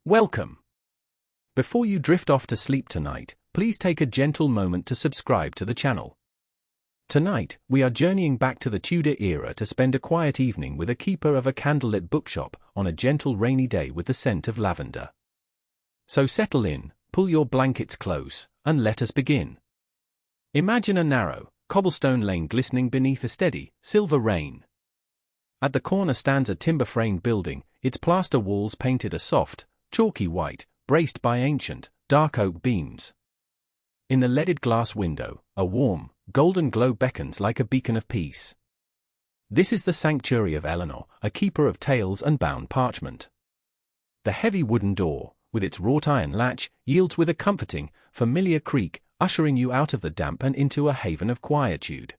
Welcome. Before you drift off to sleep tonight, please take a gentle moment to subscribe to the channel. Tonight, we are journeying back to the Tudor era to spend a quiet evening with a keeper of a candlelit bookshop on a gentle rainy day with the scent of lavender. So settle in, pull your blankets close, and let us begin. Imagine a narrow, cobblestone lane glistening beneath a steady, silver rain. At the corner stands a timber-framed building, its plaster walls painted a soft, chalky white, braced by ancient, dark oak beams. In the leaded glass window, a warm, golden glow beckons like a beacon of peace. This is the sanctuary of Eleanor, a keeper of tales and bound parchment. The heavy wooden door, with its wrought iron latch, yields with a comforting, familiar creak, ushering you out of the damp and into a haven of quietude.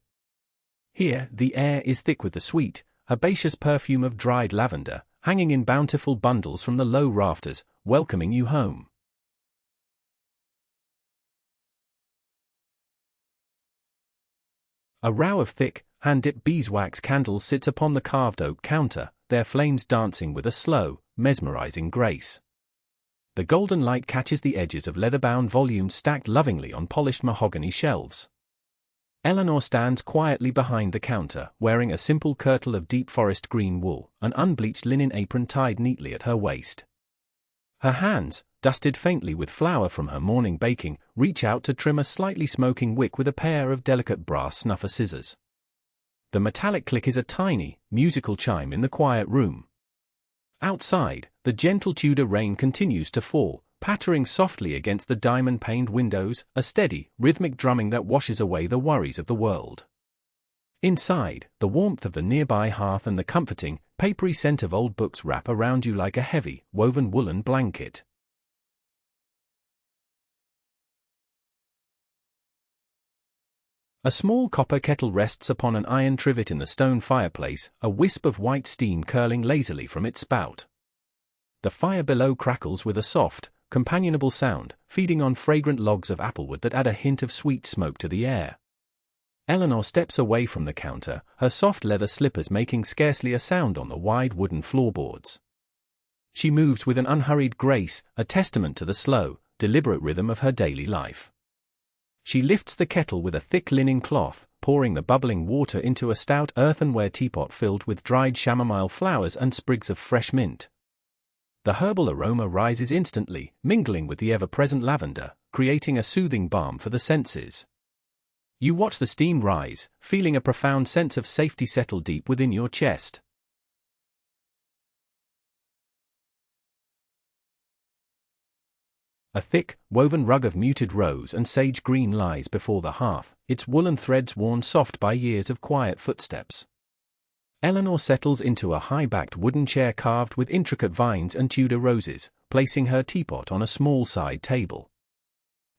Here, the air is thick with the sweet, herbaceous perfume of dried lavender, hanging in bountiful bundles from the low rafters, welcoming you home. A row of thick, hand-dipped beeswax candles sits upon the carved oak counter, their flames dancing with a slow, mesmerizing grace. The golden light catches the edges of leather-bound volumes stacked lovingly on polished mahogany shelves. Eleanor stands quietly behind the counter, wearing a simple kirtle of deep forest green wool, an unbleached linen apron tied neatly at her waist. Her hands, dusted faintly with flour from her morning baking, reach out to trim a slightly smoking wick with a pair of delicate brass snuffer scissors. The metallic click is a tiny, musical chime in the quiet room. Outside, the gentle Tudor rain continues to fall, pattering softly against the diamond-paned windows, a steady, rhythmic drumming that washes away the worries of the world. Inside, the warmth of the nearby hearth and the comforting, papery scent of old books wrap around you like a heavy, woven woolen blanket. A small copper kettle rests upon an iron trivet in the stone fireplace, a wisp of white steam curling lazily from its spout. The fire below crackles with a soft, companionable sound, feeding on fragrant logs of applewood that add a hint of sweet smoke to the air. Eleanor steps away from the counter, her soft leather slippers making scarcely a sound on the wide wooden floorboards. She moves with an unhurried grace, a testament to the slow, deliberate rhythm of her daily life. She lifts the kettle with a thick linen cloth, pouring the bubbling water into a stout earthenware teapot filled with dried chamomile flowers and sprigs of fresh mint. The herbal aroma rises instantly, mingling with the ever-present lavender, creating a soothing balm for the senses. You watch the steam rise, feeling a profound sense of safety settle deep within your chest. A thick, woven rug of muted rose and sage green lies before the hearth, its woolen threads worn soft by years of quiet footsteps. Eleanor settles into a high-backed wooden chair carved with intricate vines and Tudor roses, placing her teapot on a small side table.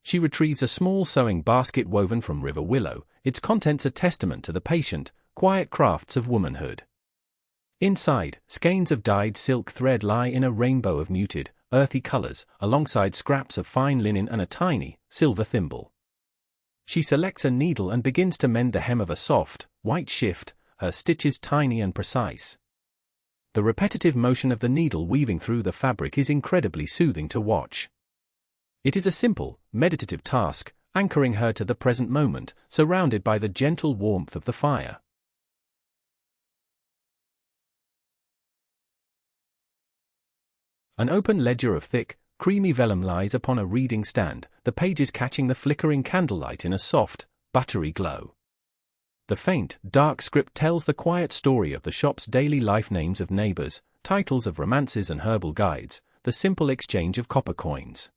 She retrieves a small sewing basket woven from river willow, its contents a testament to the patient, quiet crafts of womanhood. Inside, skeins of dyed silk thread lie in a rainbow of muted, earthy colors, alongside scraps of fine linen and a tiny, silver thimble. She selects a needle and begins to mend the hem of a soft, white shift, her stitches tiny and precise. The repetitive motion of the needle weaving through the fabric is incredibly soothing to watch. It is a simple, meditative task, anchoring her to the present moment, surrounded by the gentle warmth of the fire. An open ledger of thick, creamy vellum lies upon a reading stand, the pages catching the flickering candlelight in a soft, buttery glow. The faint, dark script tells the quiet story of the shop's daily life, names of neighbors, titles of romances and herbal guides, the simple exchange of copper coins.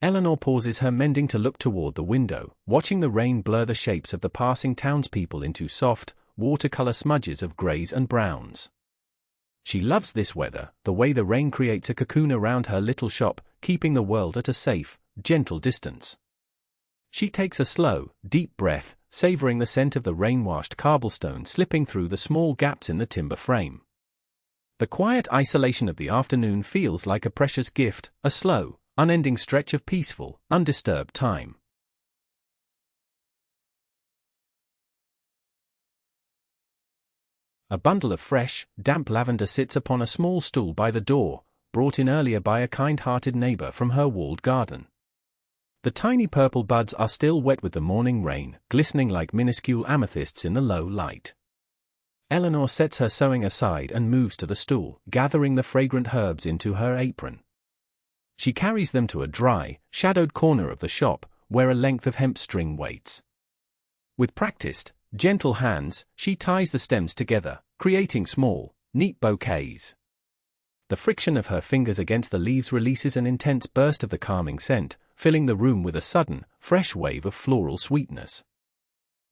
Eleanor pauses her mending to look toward the window, watching the rain blur the shapes of the passing townspeople into soft, watercolor smudges of grays and browns. She loves this weather, the way the rain creates a cocoon around her little shop, keeping the world at a safe, gentle distance. She takes a slow, deep breath, savoring the scent of the rain-washed cobblestone slipping through the small gaps in the timber frame. The quiet isolation of the afternoon feels like a precious gift, a slow, unending stretch of peaceful, undisturbed time. A bundle of fresh, damp lavender sits upon a small stool by the door, brought in earlier by a kind-hearted neighbor from her walled garden. The tiny purple buds are still wet with the morning rain, glistening like minuscule amethysts in the low light. Eleanor sets her sewing aside and moves to the stool, gathering the fragrant herbs into her apron. She carries them to a dry, shadowed corner of the shop, where a length of hemp string waits. With practiced, gentle hands, she ties the stems together, creating small, neat bouquets. The friction of her fingers against the leaves releases an intense burst of the calming scent, filling the room with a sudden, fresh wave of floral sweetness.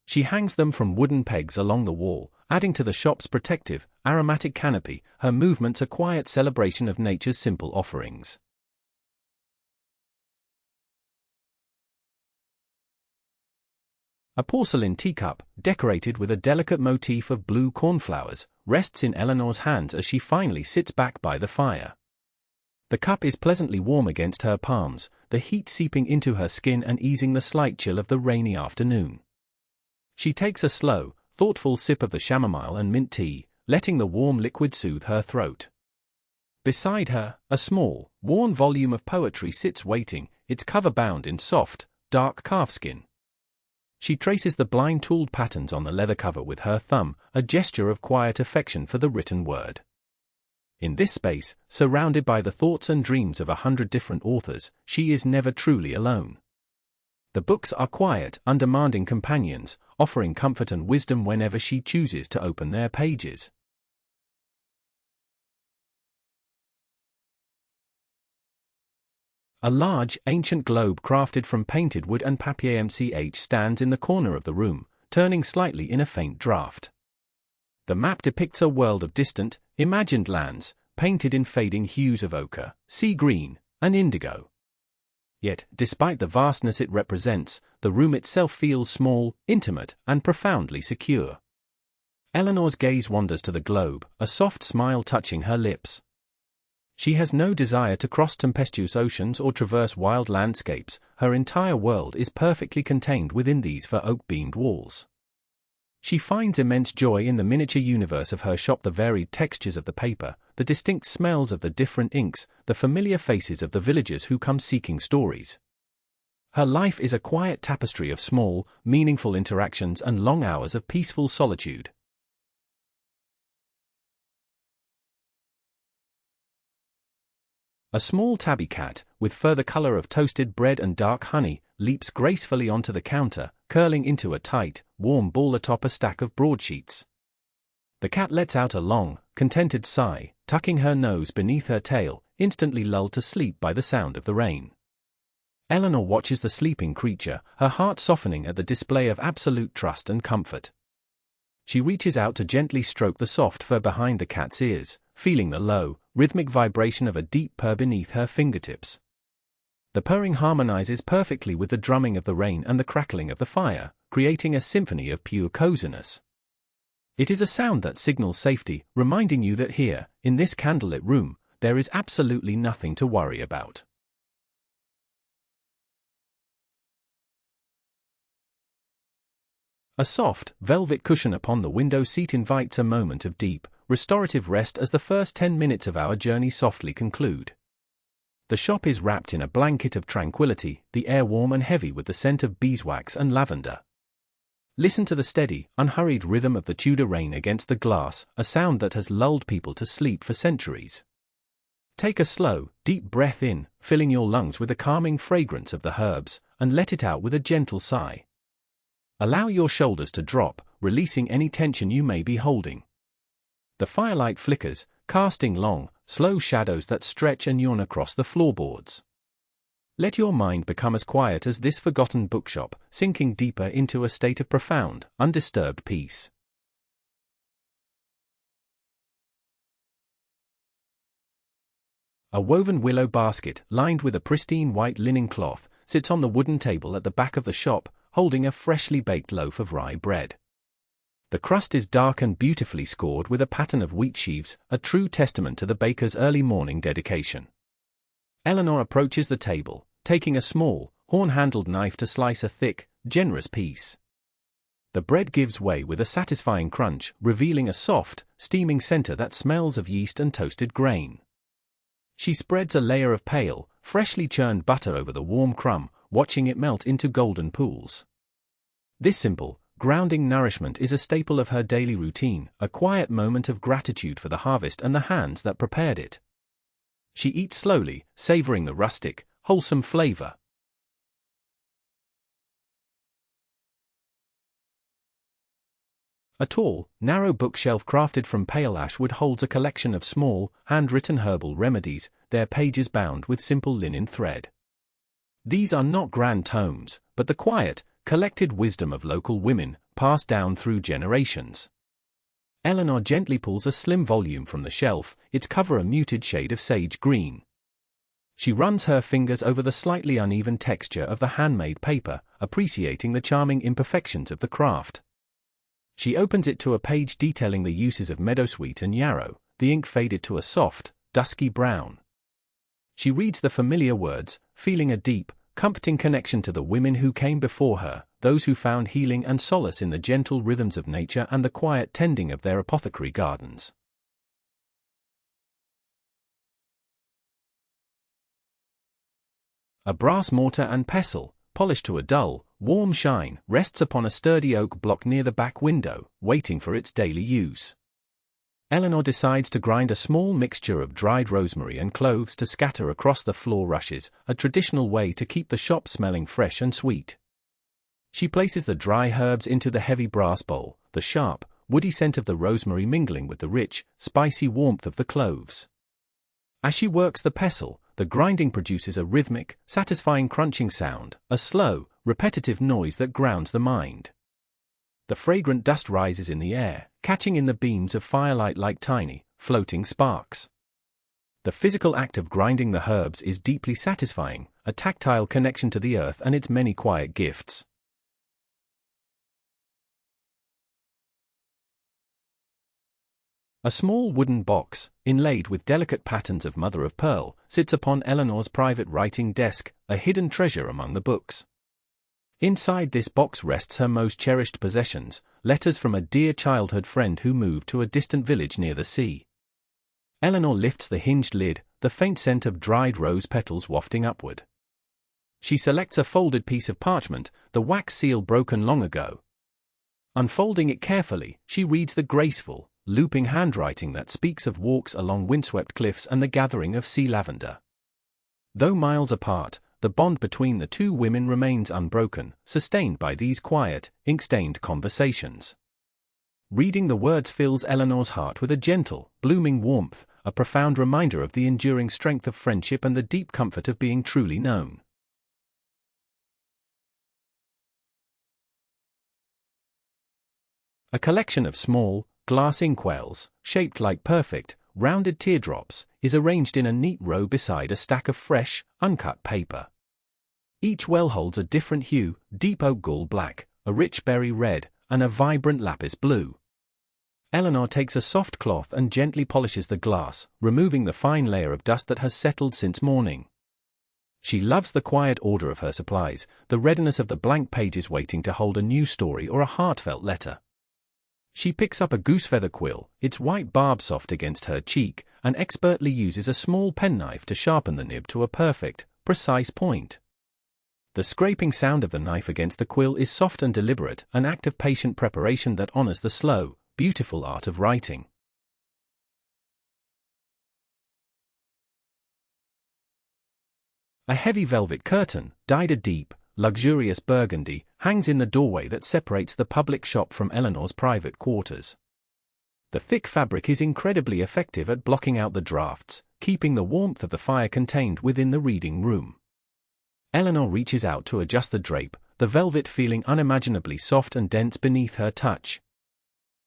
She hangs them from wooden pegs along the wall, adding to the shop's protective, aromatic canopy, her movements a quiet celebration of nature's simple offerings. A porcelain teacup, decorated with a delicate motif of blue cornflowers, rests in Eleanor's hands as she finally sits back by the fire. The cup is pleasantly warm against her palms, the heat seeping into her skin and easing the slight chill of the rainy afternoon. She takes a slow, thoughtful sip of the chamomile and mint tea, letting the warm liquid soothe her throat. Beside her, a small, worn volume of poetry sits waiting, its cover bound in soft, dark calfskin. She traces the blind-tooled patterns on the leather cover with her thumb, a gesture of quiet affection for the written word. In this space, surrounded by the thoughts and dreams of 100 different authors, she is never truly alone. The books are quiet, undemanding companions, offering comfort and wisdom whenever she chooses to open their pages. A large, ancient globe crafted from painted wood and papier-mâché stands in the corner of the room, turning slightly in a faint draught. The map depicts a world of distant, imagined lands, painted in fading hues of ochre, sea green, and indigo. Yet, despite the vastness it represents, the room itself feels small, intimate, and profoundly secure. Eleanor's gaze wanders to the globe, a soft smile touching her lips. She has no desire to cross tempestuous oceans or traverse wild landscapes, her entire world is perfectly contained within these oak-beamed walls. She finds immense joy in the miniature universe of her shop, the varied textures of the paper, the distinct smells of the different inks, the familiar faces of the villagers who come seeking stories. Her life is a quiet tapestry of small, meaningful interactions and long hours of peaceful solitude. A small tabby cat, with fur the color of toasted bread and dark honey, leaps gracefully onto the counter, curling into a tight, warm ball atop a stack of broadsheets. The cat lets out a long, contented sigh, tucking her nose beneath her tail, instantly lulled to sleep by the sound of the rain. Eleanor watches the sleeping creature, her heart softening at the display of absolute trust and comfort. She reaches out to gently stroke the soft fur behind the cat's ears, feeling the low, rhythmic vibration of a deep purr beneath her fingertips. The purring harmonizes perfectly with the drumming of the rain and the crackling of the fire, creating a symphony of pure coziness. It is a sound that signals safety, reminding you that here, in this candlelit room, there is absolutely nothing to worry about. A soft, velvet cushion upon the window seat invites a moment of deep, restorative rest as the first 10 minutes of our journey softly conclude. The shop is wrapped in a blanket of tranquility, the air warm and heavy with the scent of beeswax and lavender. Listen to the steady, unhurried rhythm of the Tudor rain against the glass, a sound that has lulled people to sleep for centuries. Take a slow, deep breath in, filling your lungs with the calming fragrance of the herbs, and let it out with a gentle sigh. Allow your shoulders to drop, releasing any tension you may be holding. The firelight flickers, casting long, slow shadows that stretch and yawn across the floorboards. Let your mind become as quiet as this forgotten bookshop, sinking deeper into a state of profound, undisturbed peace. A woven willow basket, lined with a pristine white linen cloth, sits on the wooden table at the back of the shop, holding a freshly baked loaf of rye bread. The crust is dark and beautifully scored with a pattern of wheat sheaves, a true testament to the baker's early morning dedication. Eleanor approaches the table, taking a small, horn-handled knife to slice a thick, generous piece. The bread gives way with a satisfying crunch, revealing a soft, steaming center that smells of yeast and toasted grain. She spreads a layer of pale, freshly churned butter over the warm crumb, watching it melt into golden pools. This simple, grounding nourishment is a staple of her daily routine, a quiet moment of gratitude for the harvest and the hands that prepared it. She eats slowly, savoring the rustic, wholesome flavor. A tall, narrow bookshelf crafted from pale ash wood holds a collection of small, handwritten herbal remedies, their pages bound with simple linen thread. These are not grand tomes, but the quiet, collected wisdom of local women, passed down through generations. Eleanor gently pulls a slim volume from the shelf, its cover a muted shade of sage green. She runs her fingers over the slightly uneven texture of the handmade paper, appreciating the charming imperfections of the craft. She opens it to a page detailing the uses of meadowsweet and yarrow, the ink faded to a soft, dusky brown. She reads the familiar words, feeling a deep, comforting connection to the women who came before her, those who found healing and solace in the gentle rhythms of nature and the quiet tending of their apothecary gardens. A brass mortar and pestle, polished to a dull, warm shine, rests upon a sturdy oak block near the back window, waiting for its daily use. Eleanor decides to grind a small mixture of dried rosemary and cloves to scatter across the floor rushes, a traditional way to keep the shop smelling fresh and sweet. She places the dry herbs into the heavy brass bowl, the sharp, woody scent of the rosemary mingling with the rich, spicy warmth of the cloves. As she works the pestle, the grinding produces a rhythmic, satisfying crunching sound, a slow, repetitive noise that grounds the mind. The fragrant dust rises in the air, catching in the beams of firelight like tiny, floating sparks. The physical act of grinding the herbs is deeply satisfying, a tactile connection to the earth and its many quiet gifts. A small wooden box, inlaid with delicate patterns of mother-of-pearl, sits upon Eleanor's private writing desk, a hidden treasure among the books. Inside this box rests her most cherished possessions, letters from a dear childhood friend who moved to a distant village near the sea. Eleanor lifts the hinged lid, the faint scent of dried rose petals wafting upward. She selects a folded piece of parchment, the wax seal broken long ago. Unfolding it carefully, she reads the graceful, looping handwriting that speaks of walks along windswept cliffs and the gathering of sea lavender. Though miles apart, the bond between the two women remains unbroken, sustained by these quiet, ink-stained conversations. Reading the words fills Eleanor's heart with a gentle, blooming warmth, a profound reminder of the enduring strength of friendship and the deep comfort of being truly known. A collection of small, glass inkwells, shaped like perfect, rounded teardrops, is arranged in a neat row beside a stack of fresh, uncut paper. Each well holds a different hue, deep oak gall black, a rich berry red, and a vibrant lapis blue. Eleanor takes a soft cloth and gently polishes the glass, removing the fine layer of dust that has settled since morning. She loves the quiet order of her supplies, the readiness of the blank pages waiting to hold a new story or a heartfelt letter. She picks up a goosefeather quill, its white barb soft against her cheek, and expertly uses a small penknife to sharpen the nib to a perfect, precise point. The scraping sound of the knife against the quill is soft and deliberate, an act of patient preparation that honors the slow, beautiful art of writing. A heavy velvet curtain, dyed a deep, luxurious burgundy, hangs in the doorway that separates the public shop from Eleanor's private quarters. The thick fabric is incredibly effective at blocking out the drafts, keeping the warmth of the fire contained within the reading room. Eleanor reaches out to adjust the drape, the velvet feeling unimaginably soft and dense beneath her touch.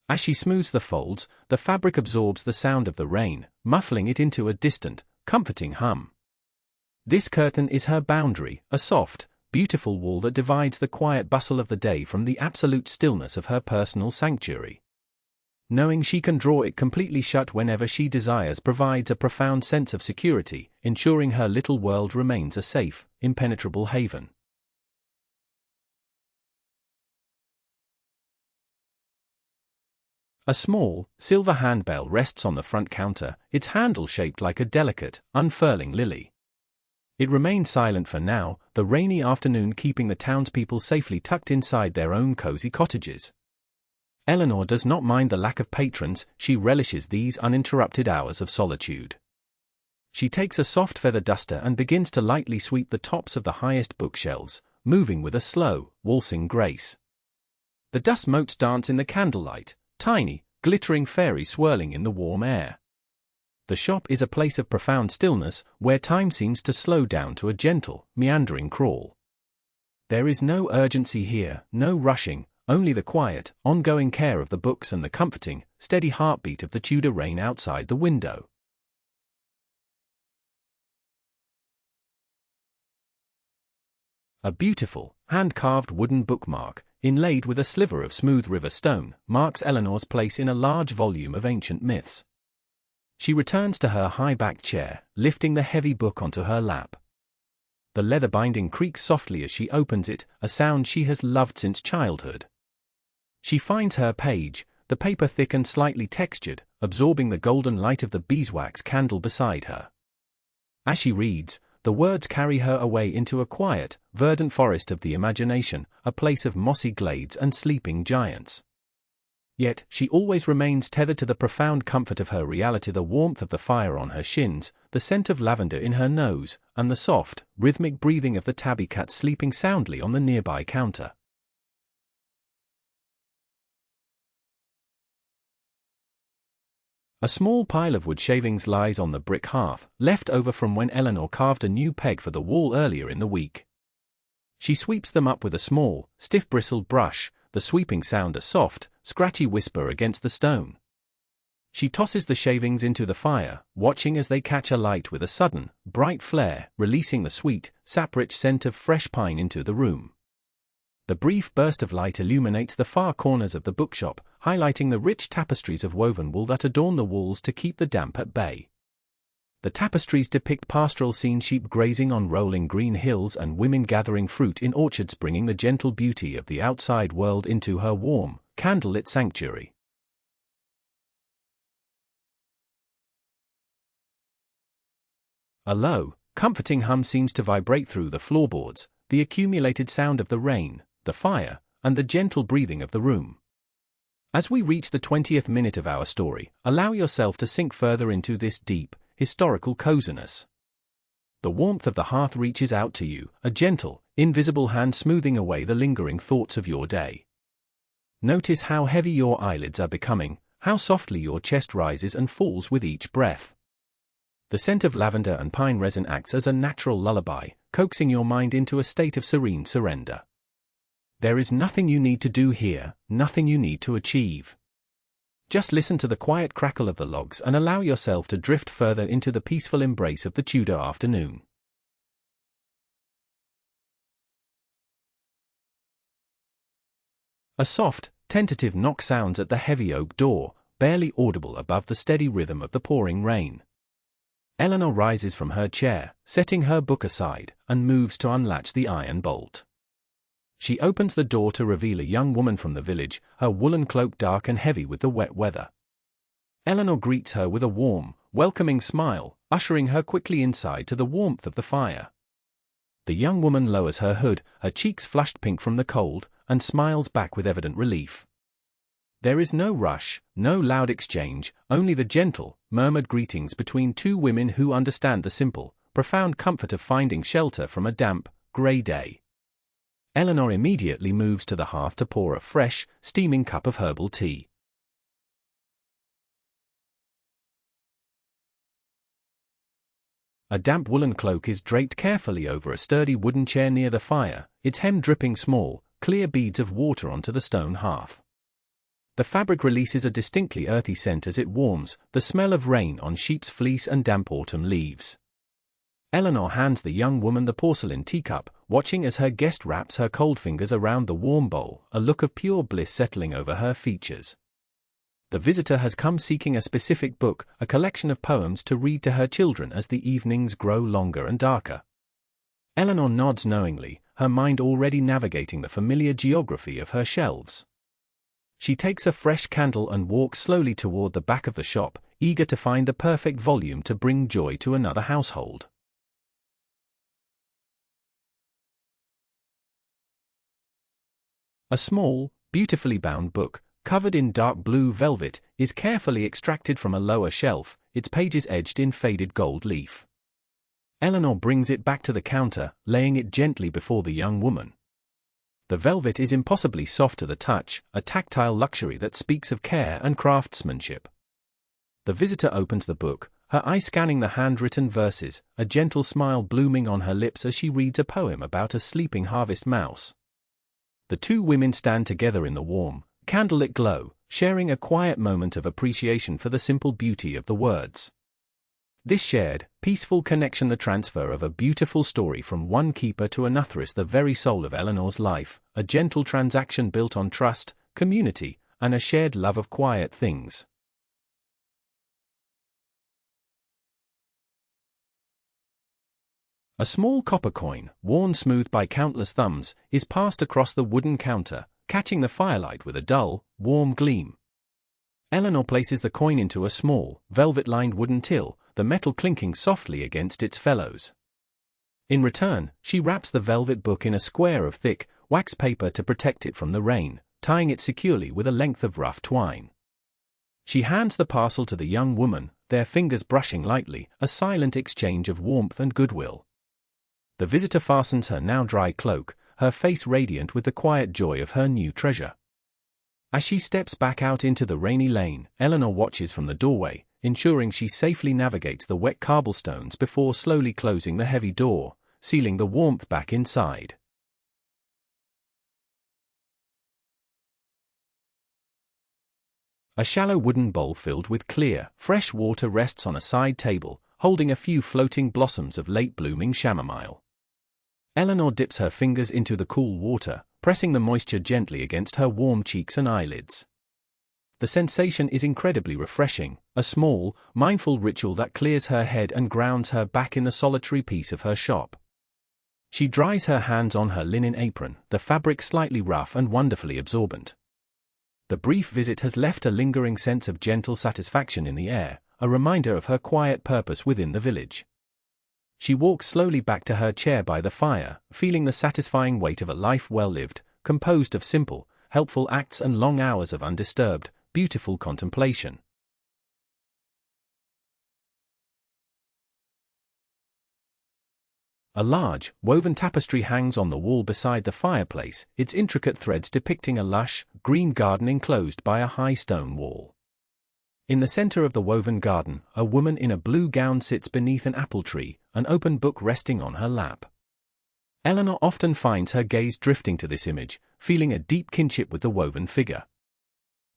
As she smooths the folds, the fabric absorbs the sound of the rain, muffling it into a distant, comforting hum. This curtain is her boundary, a soft, beautiful wall that divides the quiet bustle of the day from the absolute stillness of her personal sanctuary. Knowing she can draw it completely shut whenever she desires provides a profound sense of security, ensuring her little world remains a safe, impenetrable haven. A small, silver handbell rests on the front counter, its handle shaped like a delicate, unfurling lily. It remains silent for now, the rainy afternoon keeping the townspeople safely tucked inside their own cozy cottages. Eleanor does not mind the lack of patrons, she relishes these uninterrupted hours of solitude. She takes a soft feather duster and begins to lightly sweep the tops of the highest bookshelves, moving with a slow, waltzing grace. The dust motes dance in the candlelight, tiny, glittering fairies swirling in the warm air. The shop is a place of profound stillness, where time seems to slow down to a gentle, meandering crawl. There is no urgency here, no rushing, only the quiet, ongoing care of the books and the comforting, steady heartbeat of the Tudor rain outside the window. A beautiful, hand-carved wooden bookmark, inlaid with a sliver of smooth river stone, marks Eleanor's place in a large volume of ancient myths. She returns to her high-backed chair, lifting the heavy book onto her lap. The leather binding creaks softly as she opens it, a sound she has loved since childhood. She finds her page, the paper thick and slightly textured, absorbing the golden light of the beeswax candle beside her. As she reads, the words carry her away into a quiet, verdant forest of the imagination, a place of mossy glades and sleeping giants. Yet, she always remains tethered to the profound comfort of her reality, the warmth of the fire on her shins, the scent of lavender in her nose, and the soft, rhythmic breathing of the tabby cat sleeping soundly on the nearby counter. A small pile of wood shavings lies on the brick hearth, left over from when Eleanor carved a new peg for the wall earlier in the week. She sweeps them up with a small, stiff-bristled brush, the sweeping sound a soft, scratchy whisper against the stone. She tosses the shavings into the fire, watching as they catch alight with a sudden, bright flare, releasing the sweet, sap-rich scent of fresh pine into the room. The brief burst of light illuminates the far corners of the bookshop, highlighting the rich tapestries of woven wool that adorn the walls to keep the damp at bay. The tapestries depict pastoral scenes, sheep grazing on rolling green hills and women gathering fruit in orchards, bringing the gentle beauty of the outside world into her warm, candlelit sanctuary. A low, comforting hum seems to vibrate through the floorboards, the accumulated sound of the rain, the fire, and the gentle breathing of the room. As we reach the 20th minute of our story, allow yourself to sink further into this deep, historical coziness. The warmth of the hearth reaches out to you, a gentle, invisible hand smoothing away the lingering thoughts of your day. Notice how heavy your eyelids are becoming, how softly your chest rises and falls with each breath. The scent of lavender and pine resin acts as a natural lullaby, coaxing your mind into a state of serene surrender. There is nothing you need to do here, nothing you need to achieve. Just listen to the quiet crackle of the logs and allow yourself to drift further into the peaceful embrace of the Tudor afternoon. A soft, tentative knock sounds at the heavy oak door, barely audible above the steady rhythm of the pouring rain. Eleanor rises from her chair, setting her book aside, and moves to unlatch the iron bolt. She opens the door to reveal a young woman from the village, her woolen cloak dark and heavy with the wet weather. Eleanor greets her with a warm, welcoming smile, ushering her quickly inside to the warmth of the fire. The young woman lowers her hood, her cheeks flushed pink from the cold, and smiles back with evident relief. There is no rush, no loud exchange, only the gentle, murmured greetings between two women who understand the simple, profound comfort of finding shelter from a damp, grey day. Eleanor immediately moves to the hearth to pour a fresh, steaming cup of herbal tea. A damp woolen cloak is draped carefully over a sturdy wooden chair near the fire, its hem dripping small, clear beads of water onto the stone hearth. The fabric releases a distinctly earthy scent as it warms, the smell of rain on sheep's fleece and damp autumn leaves. Eleanor hands the young woman the porcelain teacup, watching as her guest wraps her cold fingers around the warm bowl, a look of pure bliss settling over her features. The visitor has come seeking a specific book, a collection of poems to read to her children as the evenings grow longer and darker. Eleanor nods knowingly, her mind already navigating the familiar geography of her shelves. She takes a fresh candle and walks slowly toward the back of the shop, eager to find the perfect volume to bring joy to another household. A small, beautifully bound book, covered in dark blue velvet, is carefully extracted from a lower shelf, its pages edged in faded gold leaf. Eleanor brings it back to the counter, laying it gently before the young woman. The velvet is impossibly soft to the touch, a tactile luxury that speaks of care and craftsmanship. The visitor opens the book, her eye scanning the handwritten verses, a gentle smile blooming on her lips as she reads a poem about a sleeping harvest mouse. The two women stand together in the warm, candlelit glow, sharing a quiet moment of appreciation for the simple beauty of the words. This shared, peaceful connection, the transfer of a beautiful story from one keeper to another, is the very soul of Eleanor's life, a gentle transaction built on trust, community, and a shared love of quiet things. A small copper coin, worn smooth by countless thumbs, is passed across the wooden counter, catching the firelight with a dull, warm gleam. Eleanor places the coin into a small, velvet-lined wooden till, the metal clinking softly against its fellows. In return, she wraps the velvet book in a square of thick, wax paper to protect it from the rain, tying it securely with a length of rough twine. She hands the parcel to the young woman, their fingers brushing lightly, a silent exchange of warmth and goodwill. The visitor fastens her now dry cloak, her face radiant with the quiet joy of her new treasure. As she steps back out into the rainy lane, Eleanor watches from the doorway, ensuring she safely navigates the wet cobblestones before slowly closing the heavy door, sealing the warmth back inside. A shallow wooden bowl filled with clear, fresh water rests on a side table, holding a few floating blossoms of late-blooming chamomile. Eleanor dips her fingers into the cool water, pressing the moisture gently against her warm cheeks and eyelids. The sensation is incredibly refreshing, a small, mindful ritual that clears her head and grounds her back in the solitary peace of her shop. She dries her hands on her linen apron, the fabric slightly rough and wonderfully absorbent. The brief visit has left a lingering sense of gentle satisfaction in the air, a reminder of her quiet purpose within the village. She walks slowly back to her chair by the fire, feeling the satisfying weight of a life well lived, composed of simple, helpful acts and long hours of undisturbed, beautiful contemplation. A large, woven tapestry hangs on the wall beside the fireplace, its intricate threads depicting a lush, green garden enclosed by a high stone wall. In the center of the woven garden, a woman in a blue gown sits beneath an apple tree, an open book resting on her lap. Eleanor often finds her gaze drifting to this image, feeling a deep kinship with the woven figure.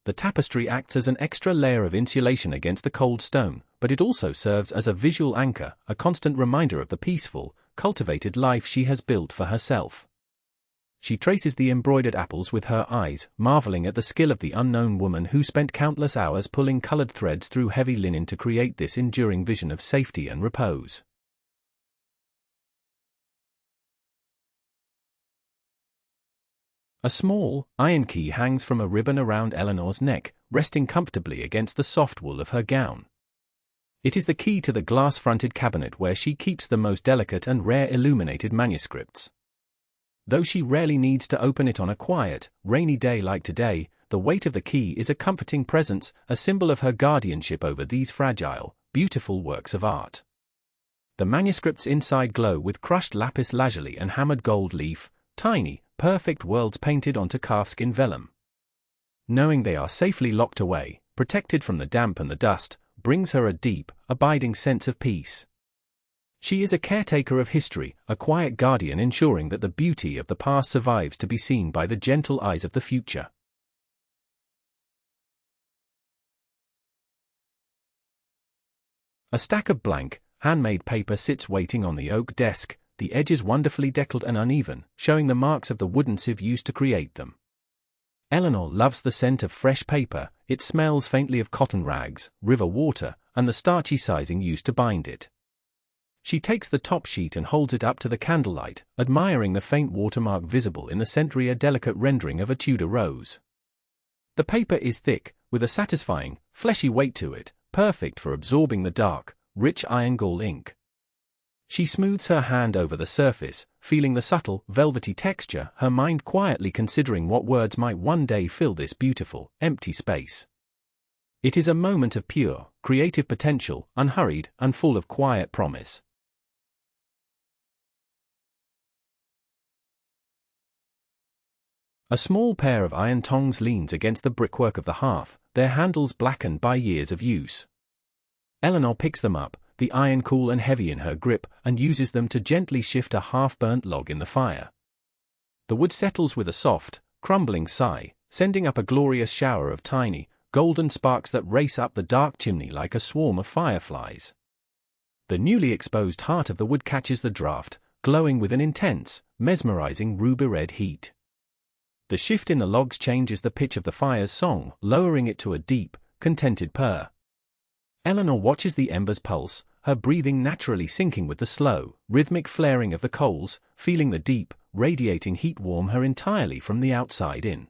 The tapestry acts as an extra layer of insulation against the cold stone, but it also serves as a visual anchor, a constant reminder of the peaceful, cultivated life she has built for herself. She traces the embroidered apples with her eyes, marveling at the skill of the unknown woman who spent countless hours pulling colored threads through heavy linen to create this enduring vision of safety and repose. A small, iron key hangs from a ribbon around Eleanor's neck, resting comfortably against the soft wool of her gown. It is the key to the glass-fronted cabinet where she keeps the most delicate and rare illuminated manuscripts. Though she rarely needs to open it on a quiet, rainy day like today, the weight of the key is a comforting presence, a symbol of her guardianship over these fragile, beautiful works of art. The manuscripts inside glow with crushed lapis lazuli and hammered gold leaf, tiny, perfect worlds painted onto calfskin vellum. Knowing they are safely locked away, protected from the damp and the dust, brings her a deep, abiding sense of peace. She is a caretaker of history, a quiet guardian ensuring that the beauty of the past survives to be seen by the gentle eyes of the future. A stack of blank, handmade paper sits waiting on the oak desk, the edges wonderfully deckled and uneven, showing the marks of the wooden sieve used to create them. Eleanor loves the scent of fresh paper, it smells faintly of cotton rags, river water, and the starchy sizing used to bind it. She takes the top sheet and holds it up to the candlelight, admiring the faint watermark visible in the center, a delicate rendering of a Tudor rose. The paper is thick, with a satisfying, fleshy weight to it, perfect for absorbing the dark, rich iron gall ink. She smooths her hand over the surface, feeling the subtle, velvety texture, her mind quietly considering what words might one day fill this beautiful, empty space. It is a moment of pure, creative potential, unhurried, and full of quiet promise. A small pair of iron tongs leans against the brickwork of the hearth, their handles blackened by years of use. Eleanor picks them up, the iron cool and heavy in her grip, and uses them to gently shift a half-burnt log in the fire. The wood settles with a soft, crumbling sigh, sending up a glorious shower of tiny, golden sparks that race up the dark chimney like a swarm of fireflies. The newly exposed heart of the wood catches the draft, glowing with an intense, mesmerizing ruby-red heat. The shift in the logs changes the pitch of the fire's song, lowering it to a deep, contented purr. Eleanor watches the embers pulse, her breathing naturally syncing with the slow, rhythmic flaring of the coals, feeling the deep, radiating heat warm her entirely from the outside in.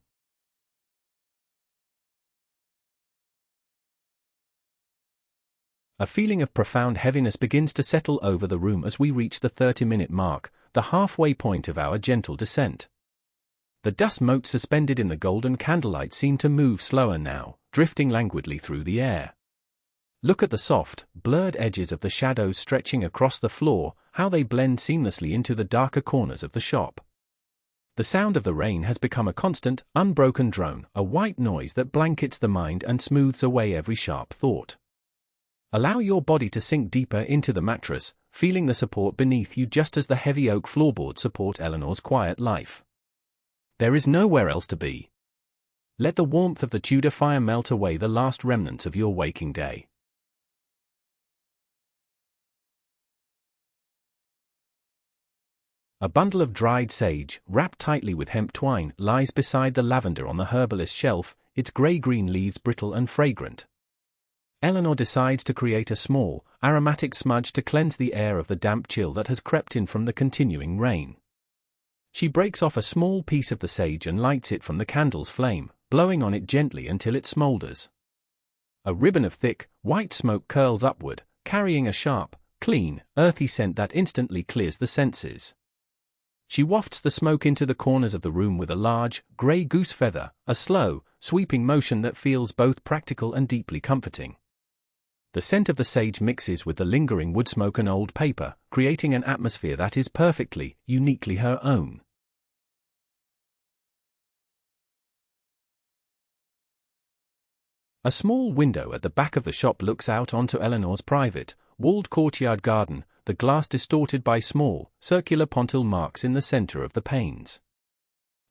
A feeling of profound heaviness begins to settle over the room as we reach the 30-minute mark, the halfway point of our gentle descent. The dust motes suspended in the golden candlelight seem to move slower now, drifting languidly through the air. Look at the soft, blurred edges of the shadows stretching across the floor, how they blend seamlessly into the darker corners of the shop. The sound of the rain has become a constant, unbroken drone, a white noise that blankets the mind and smooths away every sharp thought. Allow your body to sink deeper into the mattress, feeling the support beneath you just as the heavy oak floorboards support Eleanor's quiet life. There is nowhere else to be. Let the warmth of the Tudor fire melt away the last remnants of your waking day. A bundle of dried sage, wrapped tightly with hemp twine, lies beside the lavender on the herbalist shelf, its grey-green leaves brittle and fragrant. Eleanor decides to create a small, aromatic smudge to cleanse the air of the damp chill that has crept in from the continuing rain. She breaks off a small piece of the sage and lights it from the candle's flame, blowing on it gently until it smolders. A ribbon of thick, white smoke curls upward, carrying a sharp, clean, earthy scent that instantly clears the senses. She wafts the smoke into the corners of the room with a large, grey goose feather, a slow, sweeping motion that feels both practical and deeply comforting. The scent of the sage mixes with the lingering wood smoke and old paper, creating an atmosphere that is perfectly, uniquely her own. A small window at the back of the shop looks out onto Eleanor's private, walled courtyard garden, the glass distorted by small, circular pontil marks in the center of the panes.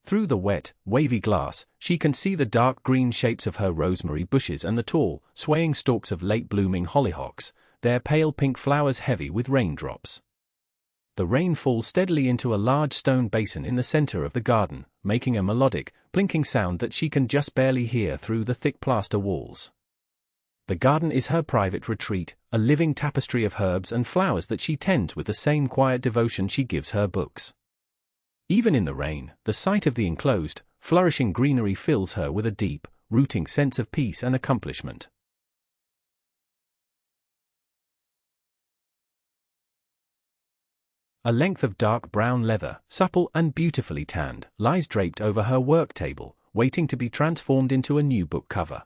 Through the wet, wavy glass, she can see the dark green shapes of her rosemary bushes and the tall, swaying stalks of late-blooming hollyhocks, their pale pink flowers heavy with raindrops. The rain falls steadily into a large stone basin in the center of the garden, making a melodic, blinking sound that she can just barely hear through the thick plaster walls. The garden is her private retreat, a living tapestry of herbs and flowers that she tends with the same quiet devotion she gives her books. Even in the rain, the sight of the enclosed, flourishing greenery fills her with a deep, rooting sense of peace and accomplishment. A length of dark brown leather, supple and beautifully tanned, lies draped over her work table, waiting to be transformed into a new book cover.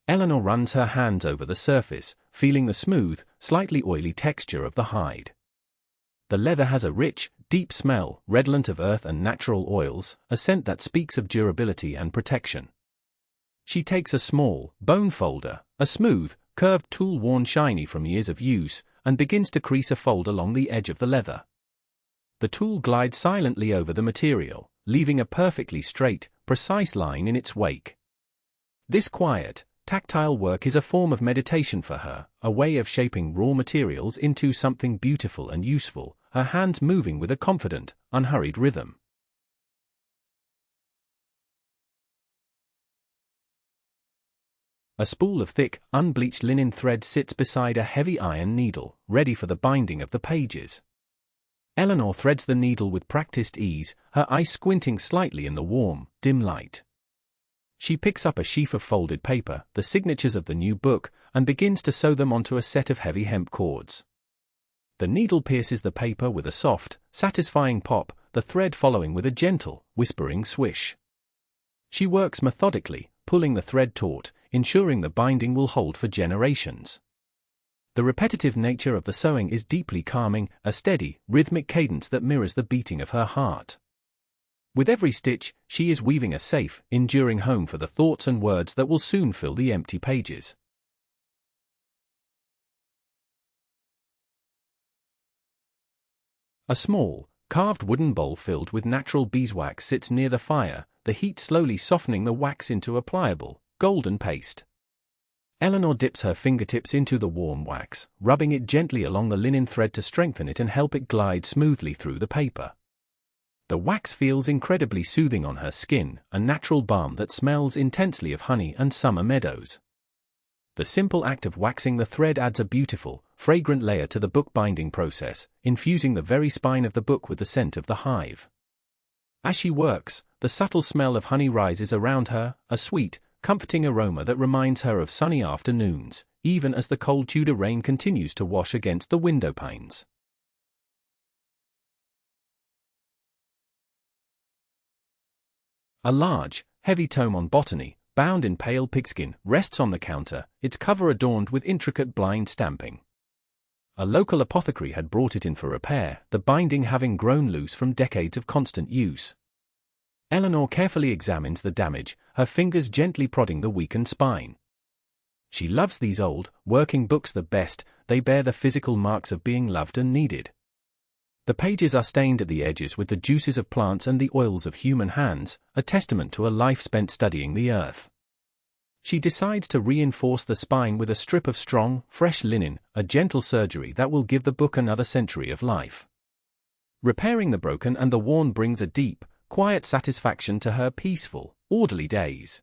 Eleanor runs her hands over the surface, feeling the smooth, slightly oily texture of the hide. The leather has a rich, deep smell, redolent of earth and natural oils, a scent that speaks of durability and protection. She takes a small, bone folder, a smooth, curved tool worn shiny from years of use, and begins to crease a fold along the edge of the leather. The tool glides silently over the material, leaving a perfectly straight, precise line in its wake. This quiet, tactile work is a form of meditation for her, a way of shaping raw materials into something beautiful and useful, her hands moving with a confident, unhurried rhythm. A spool of thick, unbleached linen thread sits beside a heavy iron needle, ready for the binding of the pages. Eleanor threads the needle with practiced ease, her eyes squinting slightly in the warm, dim light. She picks up a sheaf of folded paper, the signatures of the new book, and begins to sew them onto a set of heavy hemp cords. The needle pierces the paper with a soft, satisfying pop, the thread following with a gentle, whispering swish. She works methodically, pulling the thread taut, ensuring the binding will hold for generations. The repetitive nature of the sewing is deeply calming, a steady, rhythmic cadence that mirrors the beating of her heart. With every stitch, she is weaving a safe, enduring home for the thoughts and words that will soon fill the empty pages. A small, carved wooden bowl filled with natural beeswax sits near the fire, the heat slowly softening the wax into a pliable, golden paste. Eleanor dips her fingertips into the warm wax, rubbing it gently along the linen thread to strengthen it and help it glide smoothly through the paper. The wax feels incredibly soothing on her skin, a natural balm that smells intensely of honey and summer meadows. The simple act of waxing the thread adds a beautiful, fragrant layer to the bookbinding process, infusing the very spine of the book with the scent of the hive. As she works, the subtle smell of honey rises around her, a sweet, comforting aroma that reminds her of sunny afternoons, even as the cold Tudor rain continues to wash against the window panes. A large, heavy tome on botany, bound in pale pigskin, rests on the counter, its cover adorned with intricate blind stamping. A local apothecary had brought it in for repair, the binding having grown loose from decades of constant use. Eleanor carefully examines the damage, her fingers gently prodding the weakened spine. She loves these old, working books the best, they bear the physical marks of being loved and needed. The pages are stained at the edges with the juices of plants and the oils of human hands, a testament to a life spent studying the earth. She decides to reinforce the spine with a strip of strong, fresh linen, a gentle surgery that will give the book another century of life. Repairing the broken and the worn brings a deep, quiet satisfaction to her peaceful, orderly days.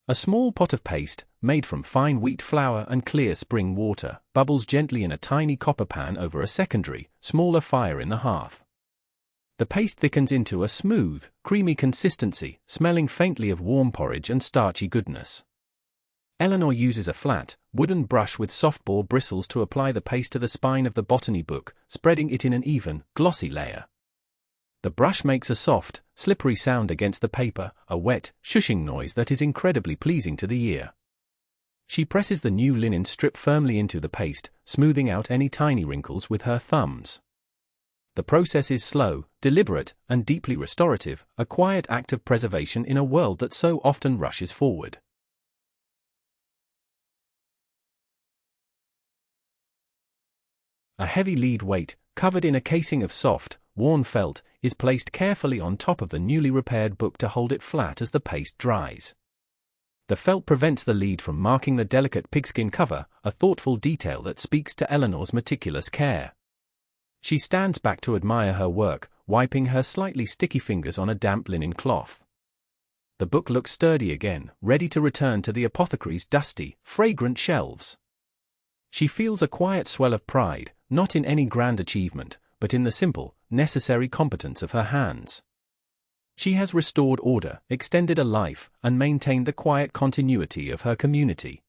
A small pot of paste, made from fine wheat flour and clear spring water, bubbles gently in a tiny copper pan over a secondary, smaller fire in the hearth. The paste thickens into a smooth, creamy consistency, smelling faintly of warm porridge and starchy goodness. Eleanor uses a flat, wooden brush with soft-bore bristles to apply the paste to the spine of the botany book, spreading it in an even, glossy layer. The brush makes a soft, slippery sound against the paper, a wet, shushing noise that is incredibly pleasing to the ear. She presses the new linen strip firmly into the paste, smoothing out any tiny wrinkles with her thumbs. The process is slow, deliberate, and deeply restorative, a quiet act of preservation in a world that so often rushes forward. A heavy lead weight, covered in a casing of soft, worn felt, is placed carefully on top of the newly repaired book to hold it flat as the paste dries. The felt prevents the lead from marking the delicate pigskin cover, a thoughtful detail that speaks to Eleanor's meticulous care. She stands back to admire her work, wiping her slightly sticky fingers on a damp linen cloth. The book looks sturdy again, ready to return to the apothecary's dusty, fragrant shelves. She feels a quiet swell of pride, not in any grand achievement, but in the simple, necessary competence of her hands. She has restored order, extended a life, and maintained the quiet continuity of her community.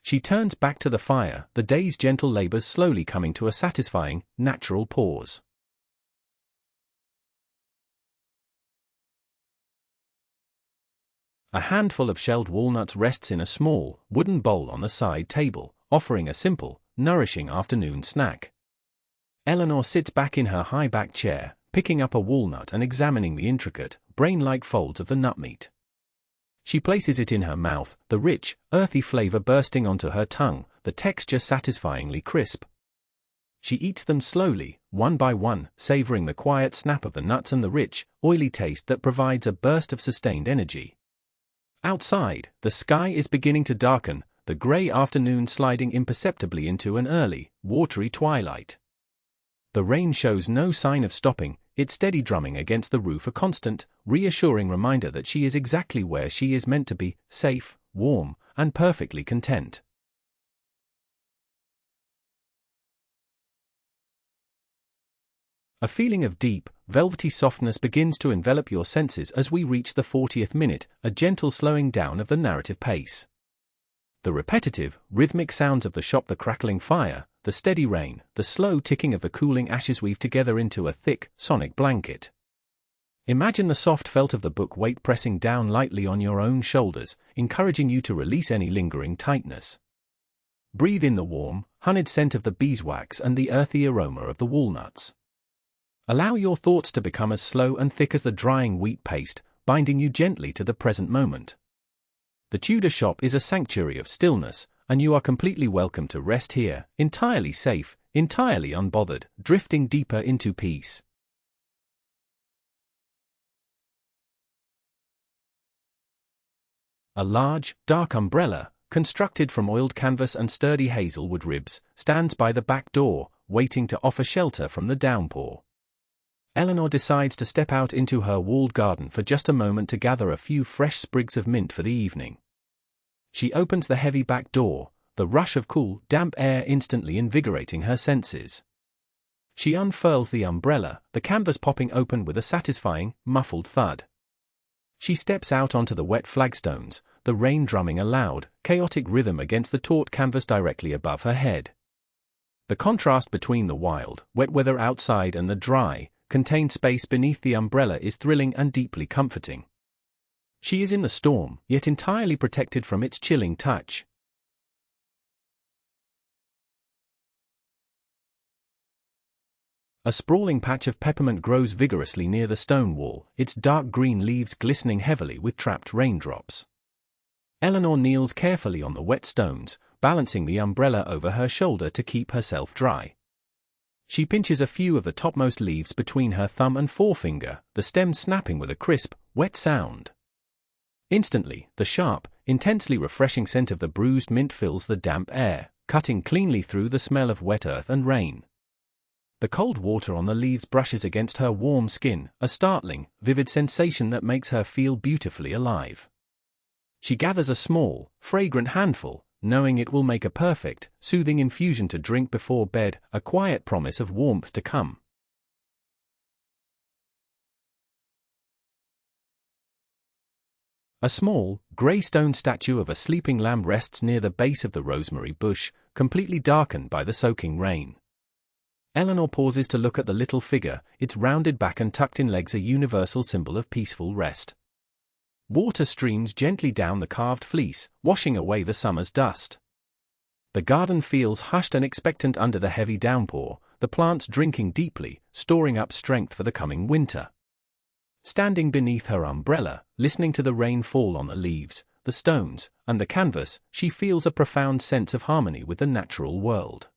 She turns back to the fire, the day's gentle labors slowly coming to a satisfying, natural pause. A handful of shelled walnuts rests in a small, wooden bowl on the side table, offering a simple, nourishing afternoon snack. Eleanor sits back in her high-backed chair, picking up a walnut and examining the intricate, brain-like folds of the nut meat. She places it in her mouth, the rich, earthy flavor bursting onto her tongue, the texture satisfyingly crisp. She eats them slowly, one by one, savoring the quiet snap of the nuts and the rich, oily taste that provides a burst of sustained energy. Outside, the sky is beginning to darken, the gray afternoon sliding imperceptibly into an early, watery twilight. The rain shows no sign of stopping, its steady drumming against the roof a constant, reassuring reminder that she is exactly where she is meant to be, safe, warm, and perfectly content. A feeling of deep, velvety softness begins to envelop your senses as we reach the 40th minute, a gentle slowing down of the narrative pace. The repetitive, rhythmic sounds of the shop, the crackling fire, the steady rain, the slow ticking of the cooling ashes weave together into a thick, sonic blanket. Imagine the soft felt of the book weight pressing down lightly on your own shoulders, encouraging you to release any lingering tightness. Breathe in the warm, honeyed scent of the beeswax and the earthy aroma of the walnuts. Allow your thoughts to become as slow and thick as the drying wheat paste, binding you gently to the present moment. The Tudor shop is a sanctuary of stillness, and you are completely welcome to rest here, entirely safe, entirely unbothered, drifting deeper into peace. A large, dark umbrella, constructed from oiled canvas and sturdy hazelwood ribs, stands by the back door, waiting to offer shelter from the downpour. Eleanor decides to step out into her walled garden for just a moment to gather a few fresh sprigs of mint for the evening. She opens the heavy back door, the rush of cool, damp air instantly invigorating her senses. She unfurls the umbrella, the canvas popping open with a satisfying, muffled thud. She steps out onto the wet flagstones, the rain drumming a loud, chaotic rhythm against the taut canvas directly above her head. The contrast between the wild, wet weather outside and the dry, contained space beneath the umbrella is thrilling and deeply comforting. She is in the storm, yet entirely protected from its chilling touch. A sprawling patch of peppermint grows vigorously near the stone wall, its dark green leaves glistening heavily with trapped raindrops. Eleanor kneels carefully on the wet stones, balancing the umbrella over her shoulder to keep herself dry. She pinches a few of the topmost leaves between her thumb and forefinger, the stems snapping with a crisp, wet sound. Instantly, the sharp, intensely refreshing scent of the bruised mint fills the damp air, cutting cleanly through the smell of wet earth and rain. The cold water on the leaves brushes against her warm skin, a startling, vivid sensation that makes her feel beautifully alive. She gathers a small, fragrant handful, knowing it will make a perfect, soothing infusion to drink before bed, a quiet promise of warmth to come. A small, grey stone statue of a sleeping lamb rests near the base of the rosemary bush, completely darkened by the soaking rain. Eleanor pauses to look at the little figure, its rounded back and tucked-in legs a universal symbol of peaceful rest. Water streams gently down the carved fleece, washing away the summer's dust. The garden feels hushed and expectant under the heavy downpour, the plants drinking deeply, storing up strength for the coming winter. Standing beneath her umbrella, listening to the rain fall on the leaves, the stones, and the canvas, she feels a profound sense of harmony with the natural world.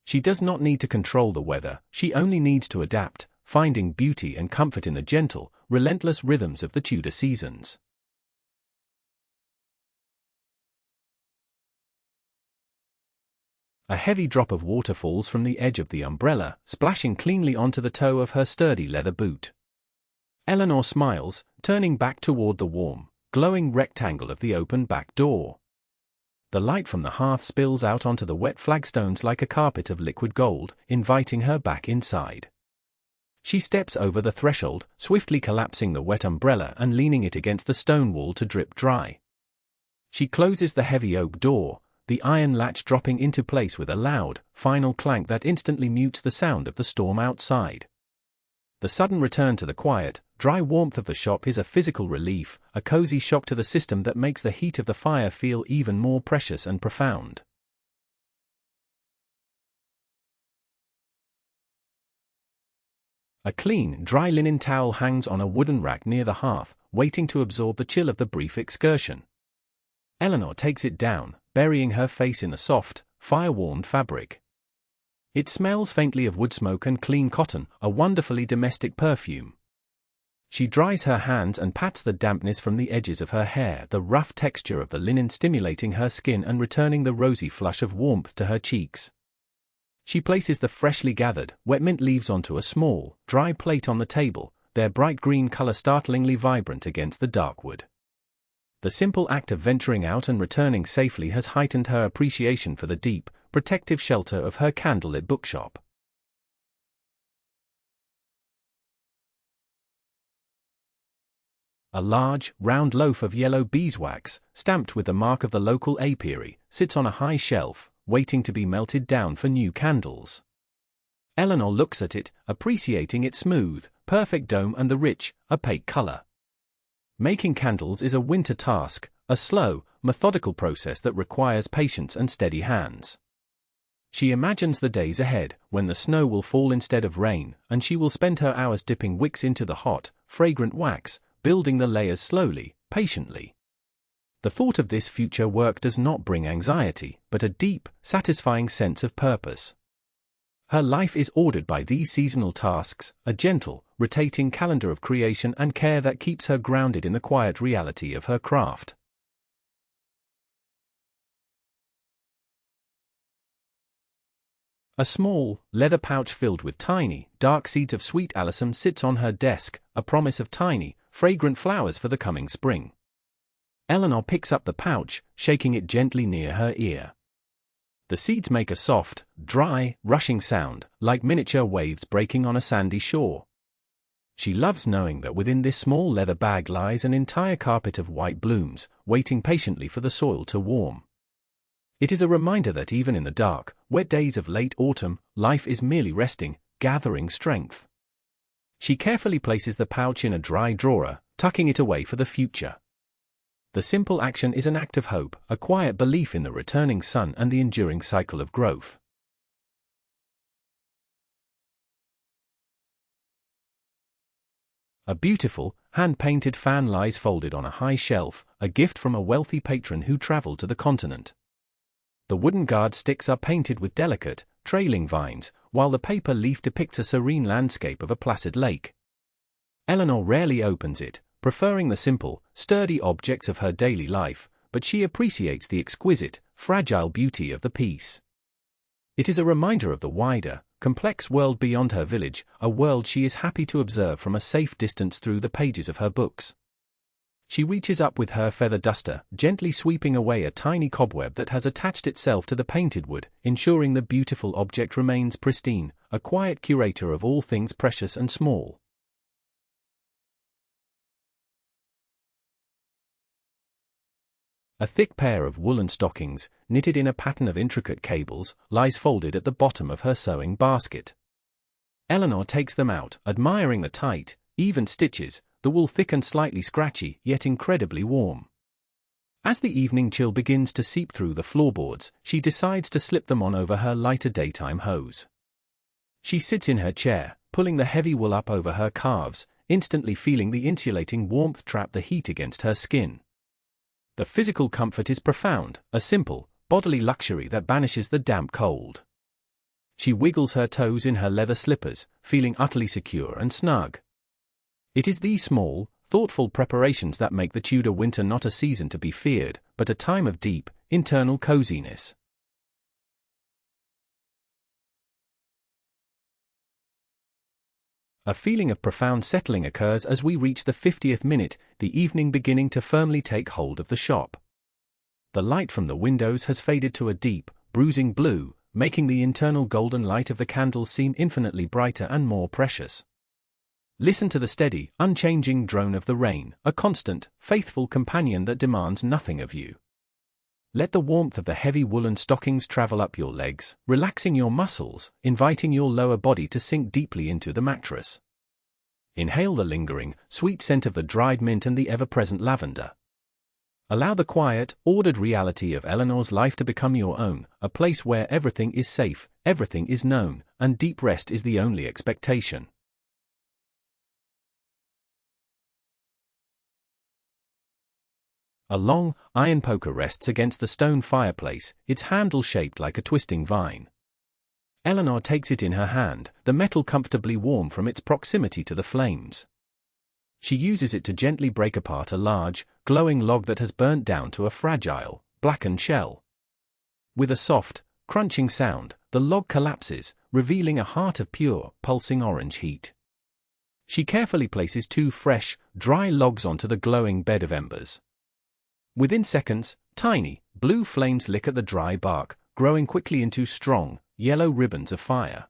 She does not need to control the weather, she only needs to adapt, finding beauty and comfort in the gentle, relentless rhythms of the Tudor seasons. A heavy drop of water falls from the edge of the umbrella, splashing cleanly onto the toe of her sturdy leather boot. Eleanor smiles, turning back toward the warm, glowing rectangle of the open back door. The light from the hearth spills out onto the wet flagstones like a carpet of liquid gold, inviting her back inside. She steps over the threshold, swiftly collapsing the wet umbrella and leaning it against the stone wall to drip dry. She closes the heavy oak door, the iron latch dropping into place with a loud, final clank that instantly mutes the sound of the storm outside. The sudden return to the quiet, dry warmth of the shop is a physical relief, a cozy shock to the system that makes the heat of the fire feel even more precious and profound. A clean, dry linen towel hangs on a wooden rack near the hearth, waiting to absorb the chill of the brief excursion. Eleanor takes it down, burying her face in the soft, fire-warmed fabric. It smells faintly of wood smoke and clean cotton, a wonderfully domestic perfume. She dries her hands and pats the dampness from the edges of her hair, the rough texture of the linen stimulating her skin and returning the rosy flush of warmth to her cheeks. She places the freshly gathered, wet mint leaves onto a small, dry plate on the table, their bright green color startlingly vibrant against the dark wood. The simple act of venturing out and returning safely has heightened her appreciation for the deep, protective shelter of her candlelit bookshop. A large, round loaf of yellow beeswax, stamped with the mark of the local apiary, sits on a high shelf, waiting to be melted down for new candles. Eleanor looks at it, appreciating its smooth, perfect dome and the rich, opaque color. Making candles is a winter task, a slow, methodical process that requires patience and steady hands. She imagines the days ahead, when the snow will fall instead of rain, and she will spend her hours dipping wicks into the hot, fragrant wax, building the layers slowly, patiently. The thought of this future work does not bring anxiety, but a deep, satisfying sense of purpose. Her life is ordered by these seasonal tasks, a gentle, rotating calendar of creation and care that keeps her grounded in the quiet reality of her craft. A small, leather pouch filled with tiny, dark seeds of sweet alyssum sits on her desk, a promise of tiny, fragrant flowers for the coming spring. Eleanor picks up the pouch, shaking it gently near her ear. The seeds make a soft, dry, rushing sound, like miniature waves breaking on a sandy shore. She loves knowing that within this small leather bag lies an entire carpet of white blooms, waiting patiently for the soil to warm. It is a reminder that even in the dark, wet days of late autumn, life is merely resting, gathering strength. She carefully places the pouch in a dry drawer, tucking it away for the future. The simple action is an act of hope, a quiet belief in the returning sun and the enduring cycle of growth. A beautiful, hand-painted fan lies folded on a high shelf, a gift from a wealthy patron who traveled to the continent. The wooden guard sticks are painted with delicate, trailing vines, while the paper leaf depicts a serene landscape of a placid lake. Eleanor rarely opens it, preferring the simple, sturdy objects of her daily life, but she appreciates the exquisite, fragile beauty of the piece. It is a reminder of the wider, complex world beyond her village, a world she is happy to observe from a safe distance through the pages of her books. She reaches up with her feather duster, gently sweeping away a tiny cobweb that has attached itself to the painted wood, ensuring the beautiful object remains pristine, a quiet curator of all things precious and small. A thick pair of woolen stockings, knitted in a pattern of intricate cables, lies folded at the bottom of her sewing basket. Eleanor takes them out, admiring the tight, even stitches, the wool thick and slightly scratchy, yet incredibly warm. As the evening chill begins to seep through the floorboards, she decides to slip them on over her lighter daytime hose. She sits in her chair, pulling the heavy wool up over her calves, instantly feeling the insulating warmth trap the heat against her skin. The physical comfort is profound, a simple, bodily luxury that banishes the damp cold. She wiggles her toes in her leather slippers, feeling utterly secure and snug. It is these small, thoughtful preparations that make the Tudor winter not a season to be feared, but a time of deep, internal coziness. A feeling of profound settling occurs as we reach the 50th minute, the evening beginning to firmly take hold of the shop. The light from the windows has faded to a deep, bruising blue, making the internal golden light of the candles seem infinitely brighter and more precious. Listen to the steady, unchanging drone of the rain, a constant, faithful companion that demands nothing of you. Let the warmth of the heavy woolen stockings travel up your legs, relaxing your muscles, inviting your lower body to sink deeply into the mattress. Inhale the lingering, sweet scent of the dried mint and the ever-present lavender. Allow the quiet, ordered reality of Eleanor's life to become your own, a place where everything is safe, everything is known, and deep rest is the only expectation. A long, iron poker rests against the stone fireplace, its handle shaped like a twisting vine. Eleanor takes it in her hand, the metal comfortably warm from its proximity to the flames. She uses it to gently break apart a large, glowing log that has burnt down to a fragile, blackened shell. With a soft, crunching sound, the log collapses, revealing a heart of pure, pulsing orange heat. She carefully places 2 fresh, dry logs onto the glowing bed of embers. Within seconds, tiny, blue flames lick at the dry bark, growing quickly into strong, yellow ribbons of fire.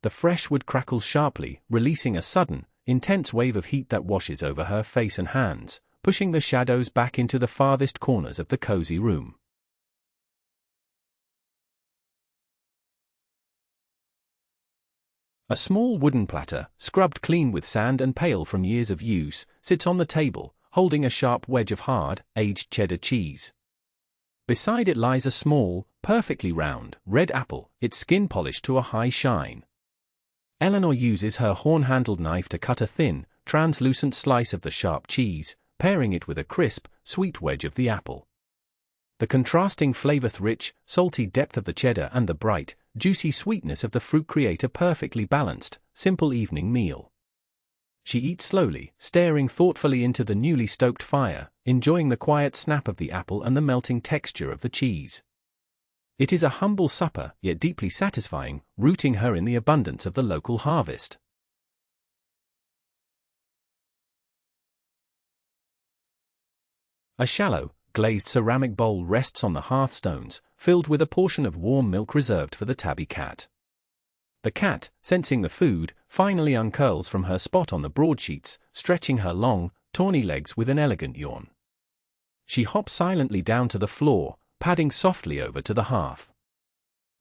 The fresh wood crackles sharply, releasing a sudden, intense wave of heat that washes over her face and hands, pushing the shadows back into the farthest corners of the cozy room. A small wooden platter, scrubbed clean with sand and pale from years of use, sits on the table, holding a sharp wedge of hard, aged cheddar cheese. Beside it lies a small, perfectly round, red apple, its skin polished to a high shine. Eleanor uses her horn-handled knife to cut a thin, translucent slice of the sharp cheese, pairing it with a crisp, sweet wedge of the apple. The contrasting flavor-rich, salty depth of the cheddar and the bright, juicy sweetness of the fruit create a perfectly balanced, simple evening meal. She eats slowly, staring thoughtfully into the newly stoked fire, enjoying the quiet snap of the apple and the melting texture of the cheese. It is a humble supper, yet deeply satisfying, rooting her in the abundance of the local harvest. A shallow, glazed ceramic bowl rests on the hearthstones, filled with a portion of warm milk reserved for the tabby cat. The cat, sensing the food, finally uncurls from her spot on the broadsheets, stretching her long, tawny legs with an elegant yawn. She hops silently down to the floor, padding softly over to the hearth.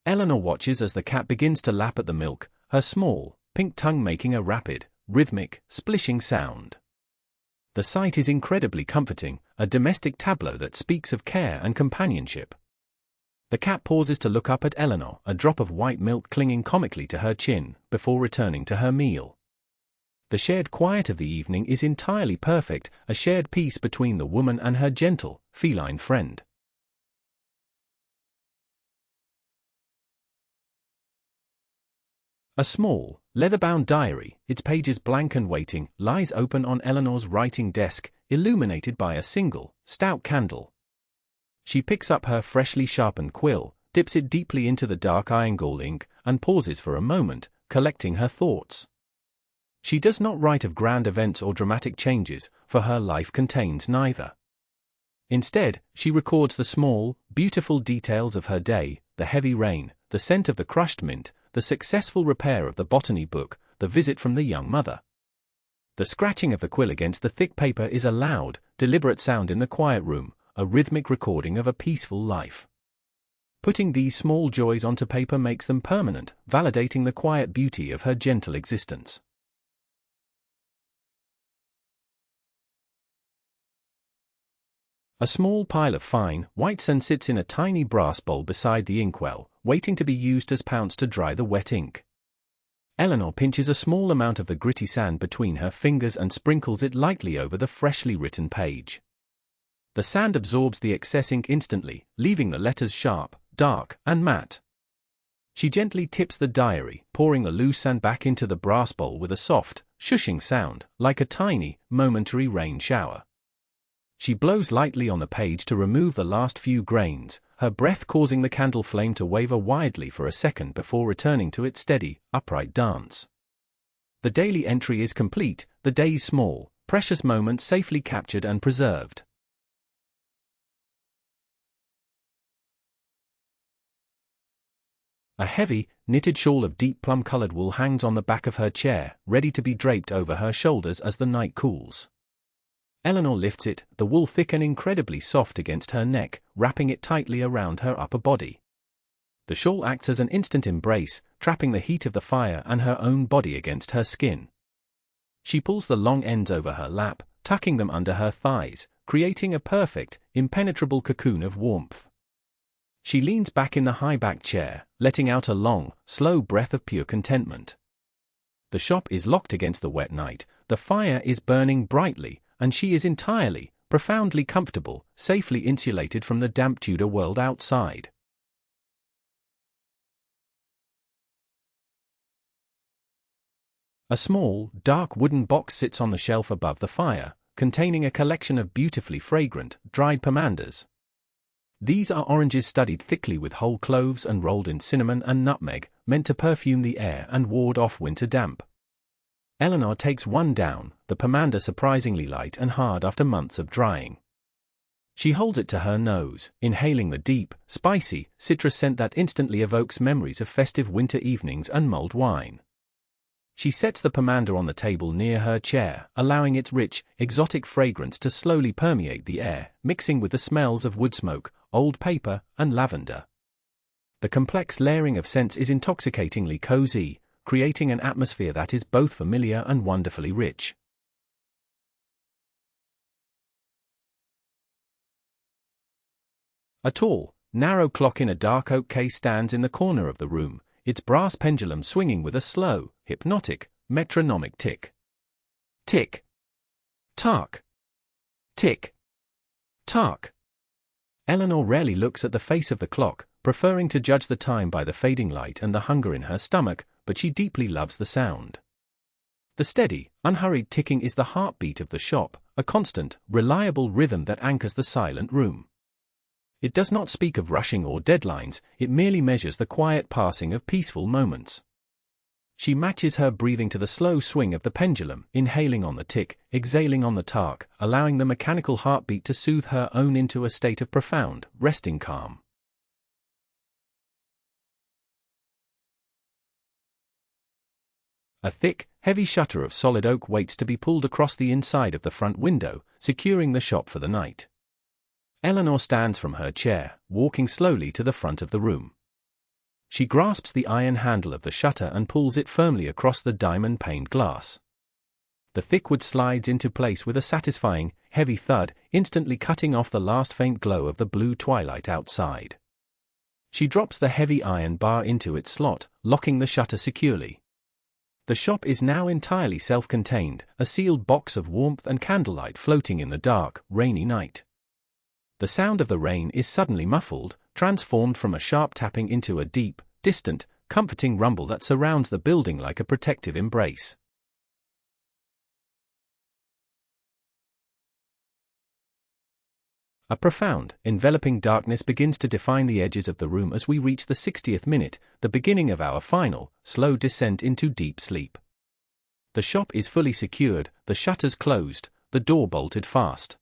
Eleanor watches as the cat begins to lap at the milk, her small, pink tongue making a rapid, rhythmic, splishing sound. The sight is incredibly comforting, a domestic tableau that speaks of care and companionship. The cat pauses to look up at Eleanor, a drop of white milk clinging comically to her chin, before returning to her meal. The shared quiet of the evening is entirely perfect, a shared peace between the woman and her gentle, feline friend. A small, leather-bound diary, its pages blank and waiting, lies open on Eleanor's writing desk, illuminated by a single, stout candle. She picks up her freshly sharpened quill, dips it deeply into the dark iron-gall ink, and pauses for a moment, collecting her thoughts. She does not write of grand events or dramatic changes, for her life contains neither. Instead, she records the small, beautiful details of her day, the heavy rain, the scent of the crushed mint, the successful repair of the botany book, the visit from the young mother. The scratching of the quill against the thick paper is a loud, deliberate sound in the quiet room, a rhythmic recording of a peaceful life. Putting these small joys onto paper makes them permanent, validating the quiet beauty of her gentle existence. A small pile of fine, white sand sits in a tiny brass bowl beside the inkwell, waiting to be used as pounce to dry the wet ink. Eleanor pinches a small amount of the gritty sand between her fingers and sprinkles it lightly over the freshly written page. The sand absorbs the excess ink instantly, leaving the letters sharp, dark, and matte. She gently tips the diary, pouring the loose sand back into the brass bowl with a soft, shushing sound, like a tiny, momentary rain shower. She blows lightly on the page to remove the last few grains, her breath causing the candle flame to waver wildly for a second before returning to its steady, upright dance. The daily entry is complete, the day's small, precious moments safely captured and preserved. A heavy, knitted shawl of deep plum-colored wool hangs on the back of her chair, ready to be draped over her shoulders as the night cools. Eleanor lifts it, the wool thick and incredibly soft against her neck, wrapping it tightly around her upper body. The shawl acts as an instant embrace, trapping the heat of the fire and her own body against her skin. She pulls the long ends over her lap, tucking them under her thighs, creating a perfect, impenetrable cocoon of warmth. She leans back in the high-backed chair, letting out a long, slow breath of pure contentment. The shop is locked against the wet night, the fire is burning brightly, and she is entirely, profoundly comfortable, safely insulated from the damp Tudor world outside. A small, dark wooden box sits on the shelf above the fire, containing a collection of beautifully fragrant, dried pomanders. These are oranges studded thickly with whole cloves and rolled in cinnamon and nutmeg, meant to perfume the air and ward off winter damp. Eleanor takes one down, the pomander surprisingly light and hard after months of drying. She holds it to her nose, inhaling the deep, spicy, citrus scent that instantly evokes memories of festive winter evenings and mulled wine. She sets the pomander on the table near her chair, allowing its rich, exotic fragrance to slowly permeate the air, mixing with the smells of wood smoke, old paper, and lavender. The complex layering of scents is intoxicatingly cozy, creating an atmosphere that is both familiar and wonderfully rich. A tall, narrow clock in a dark oak case stands in the corner of the room, its brass pendulum swinging with a slow, hypnotic, metronomic tick. Tick. Tock. Tick. Tock. Eleanor rarely looks at the face of the clock, preferring to judge the time by the fading light and the hunger in her stomach, but she deeply loves the sound. The steady, unhurried ticking is the heartbeat of the shop, a constant, reliable rhythm that anchors the silent room. It does not speak of rushing or deadlines, it merely measures the quiet passing of peaceful moments. She matches her breathing to the slow swing of the pendulum, inhaling on the tick, exhaling on the tock, allowing the mechanical heartbeat to soothe her own into a state of profound, resting calm. A thick, heavy shutter of solid oak waits to be pulled across the inside of the front window, securing the shop for the night. Eleanor stands from her chair, walking slowly to the front of the room. She grasps the iron handle of the shutter and pulls it firmly across the diamond-paned glass. The thick wood slides into place with a satisfying, heavy thud, instantly cutting off the last faint glow of the blue twilight outside. She drops the heavy iron bar into its slot, locking the shutter securely. The shop is now entirely self-contained, a sealed box of warmth and candlelight floating in the dark, rainy night. The sound of the rain is suddenly muffled, transformed from a sharp tapping into a deep, distant, comforting rumble that surrounds the building like a protective embrace. A profound, enveloping darkness begins to define the edges of the room as we reach the 60th minute, the beginning of our final, slow descent into deep sleep. The shop is fully secured, the shutters closed, the door bolted fast.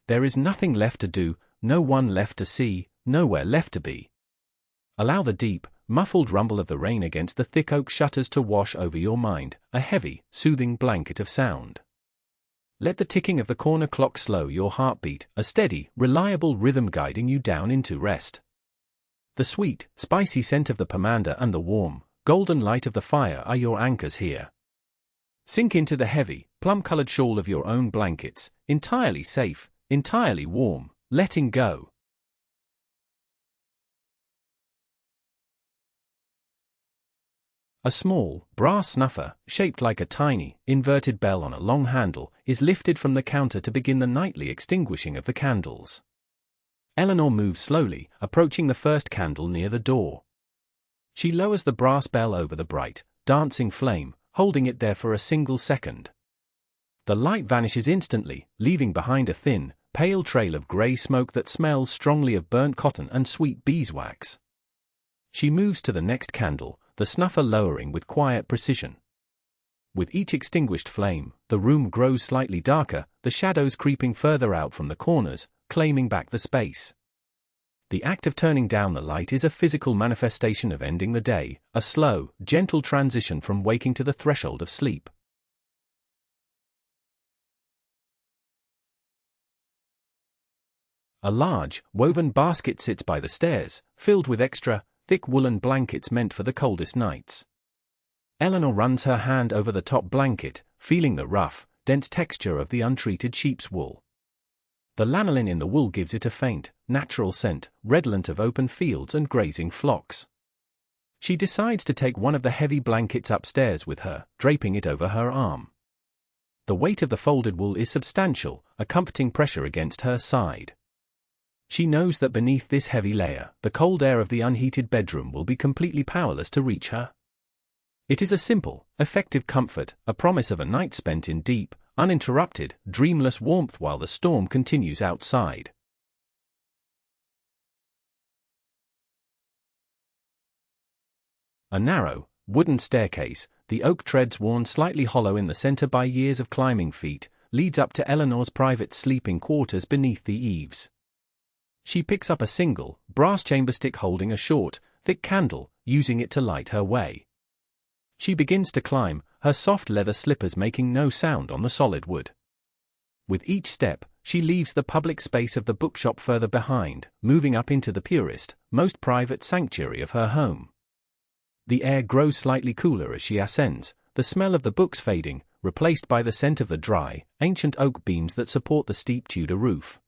There is nothing left to do, no one left to see, nowhere left to be. Allow the deep, muffled rumble of the rain against the thick oak shutters to wash over your mind, a heavy, soothing blanket of sound. Let the ticking of the corner clock slow your heartbeat, a steady, reliable rhythm guiding you down into rest. The sweet, spicy scent of the pomander and the warm, golden light of the fire are your anchors here. Sink into the heavy, plum-colored shawl of your own blankets, entirely safe, entirely warm, letting go. A small, brass snuffer, shaped like a tiny, inverted bell on a long handle, is lifted from the counter to begin the nightly extinguishing of the candles. Eleanor moves slowly, approaching the first candle near the door. She lowers the brass bell over the bright, dancing flame, holding it there for a single second. The light vanishes instantly, leaving behind a thin, pale trail of grey smoke that smells strongly of burnt cotton and sweet beeswax. She moves to the next candle, the snuffer lowering with quiet precision. With each extinguished flame, the room grows slightly darker, the shadows creeping further out from the corners, claiming back the space. The act of turning down the light is a physical manifestation of ending the day, a slow, gentle transition from waking to the threshold of sleep. A large, woven basket sits by the stairs, filled with extra, thick woolen blankets meant for the coldest nights. Eleanor runs her hand over the top blanket, feeling the rough, dense texture of the untreated sheep's wool. The lanolin in the wool gives it a faint, natural scent, redolent of open fields and grazing flocks. She decides to take one of the heavy blankets upstairs with her, draping it over her arm. The weight of the folded wool is substantial, a comforting pressure against her side. She knows that beneath this heavy layer, the cold air of the unheated bedroom will be completely powerless to reach her. It is a simple, effective comfort, a promise of a night spent in deep, uninterrupted, dreamless warmth while the storm continues outside. A narrow, wooden staircase, the oak treads worn slightly hollow in the center by years of climbing feet, leads up to Eleanor's private sleeping quarters beneath the eaves. She picks up a single, brass chamber stick holding a short, thick candle, using it to light her way. She begins to climb, her soft leather slippers making no sound on the solid wood. With each step, she leaves the public space of the bookshop further behind, moving up into the purest, most private sanctuary of her home. The air grows slightly cooler as she ascends, the smell of the books fading, replaced by the scent of the dry, ancient oak beams that support the steep Tudor roof.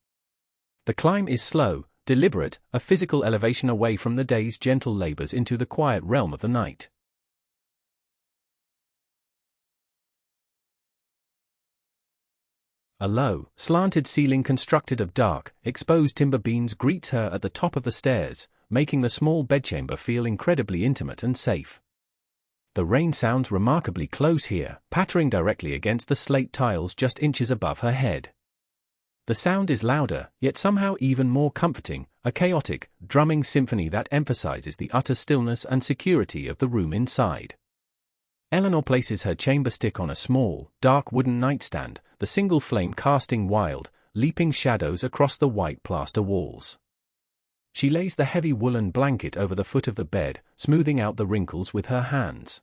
The climb is slow, deliberate, a physical elevation away from the day's gentle labors into the quiet realm of the night. A low, slanted ceiling constructed of dark, exposed timber beams greets her at the top of the stairs, making the small bedchamber feel incredibly intimate and safe. The rain sounds remarkably close here, pattering directly against the slate tiles just inches above her head. The sound is louder, yet somehow even more comforting, a chaotic, drumming symphony that emphasizes the utter stillness and security of the room inside. Eleanor places her chamber stick on a small, dark wooden nightstand, the single flame casting wild, leaping shadows across the white plaster walls. She lays the heavy woolen blanket over the foot of the bed, smoothing out the wrinkles with her hands.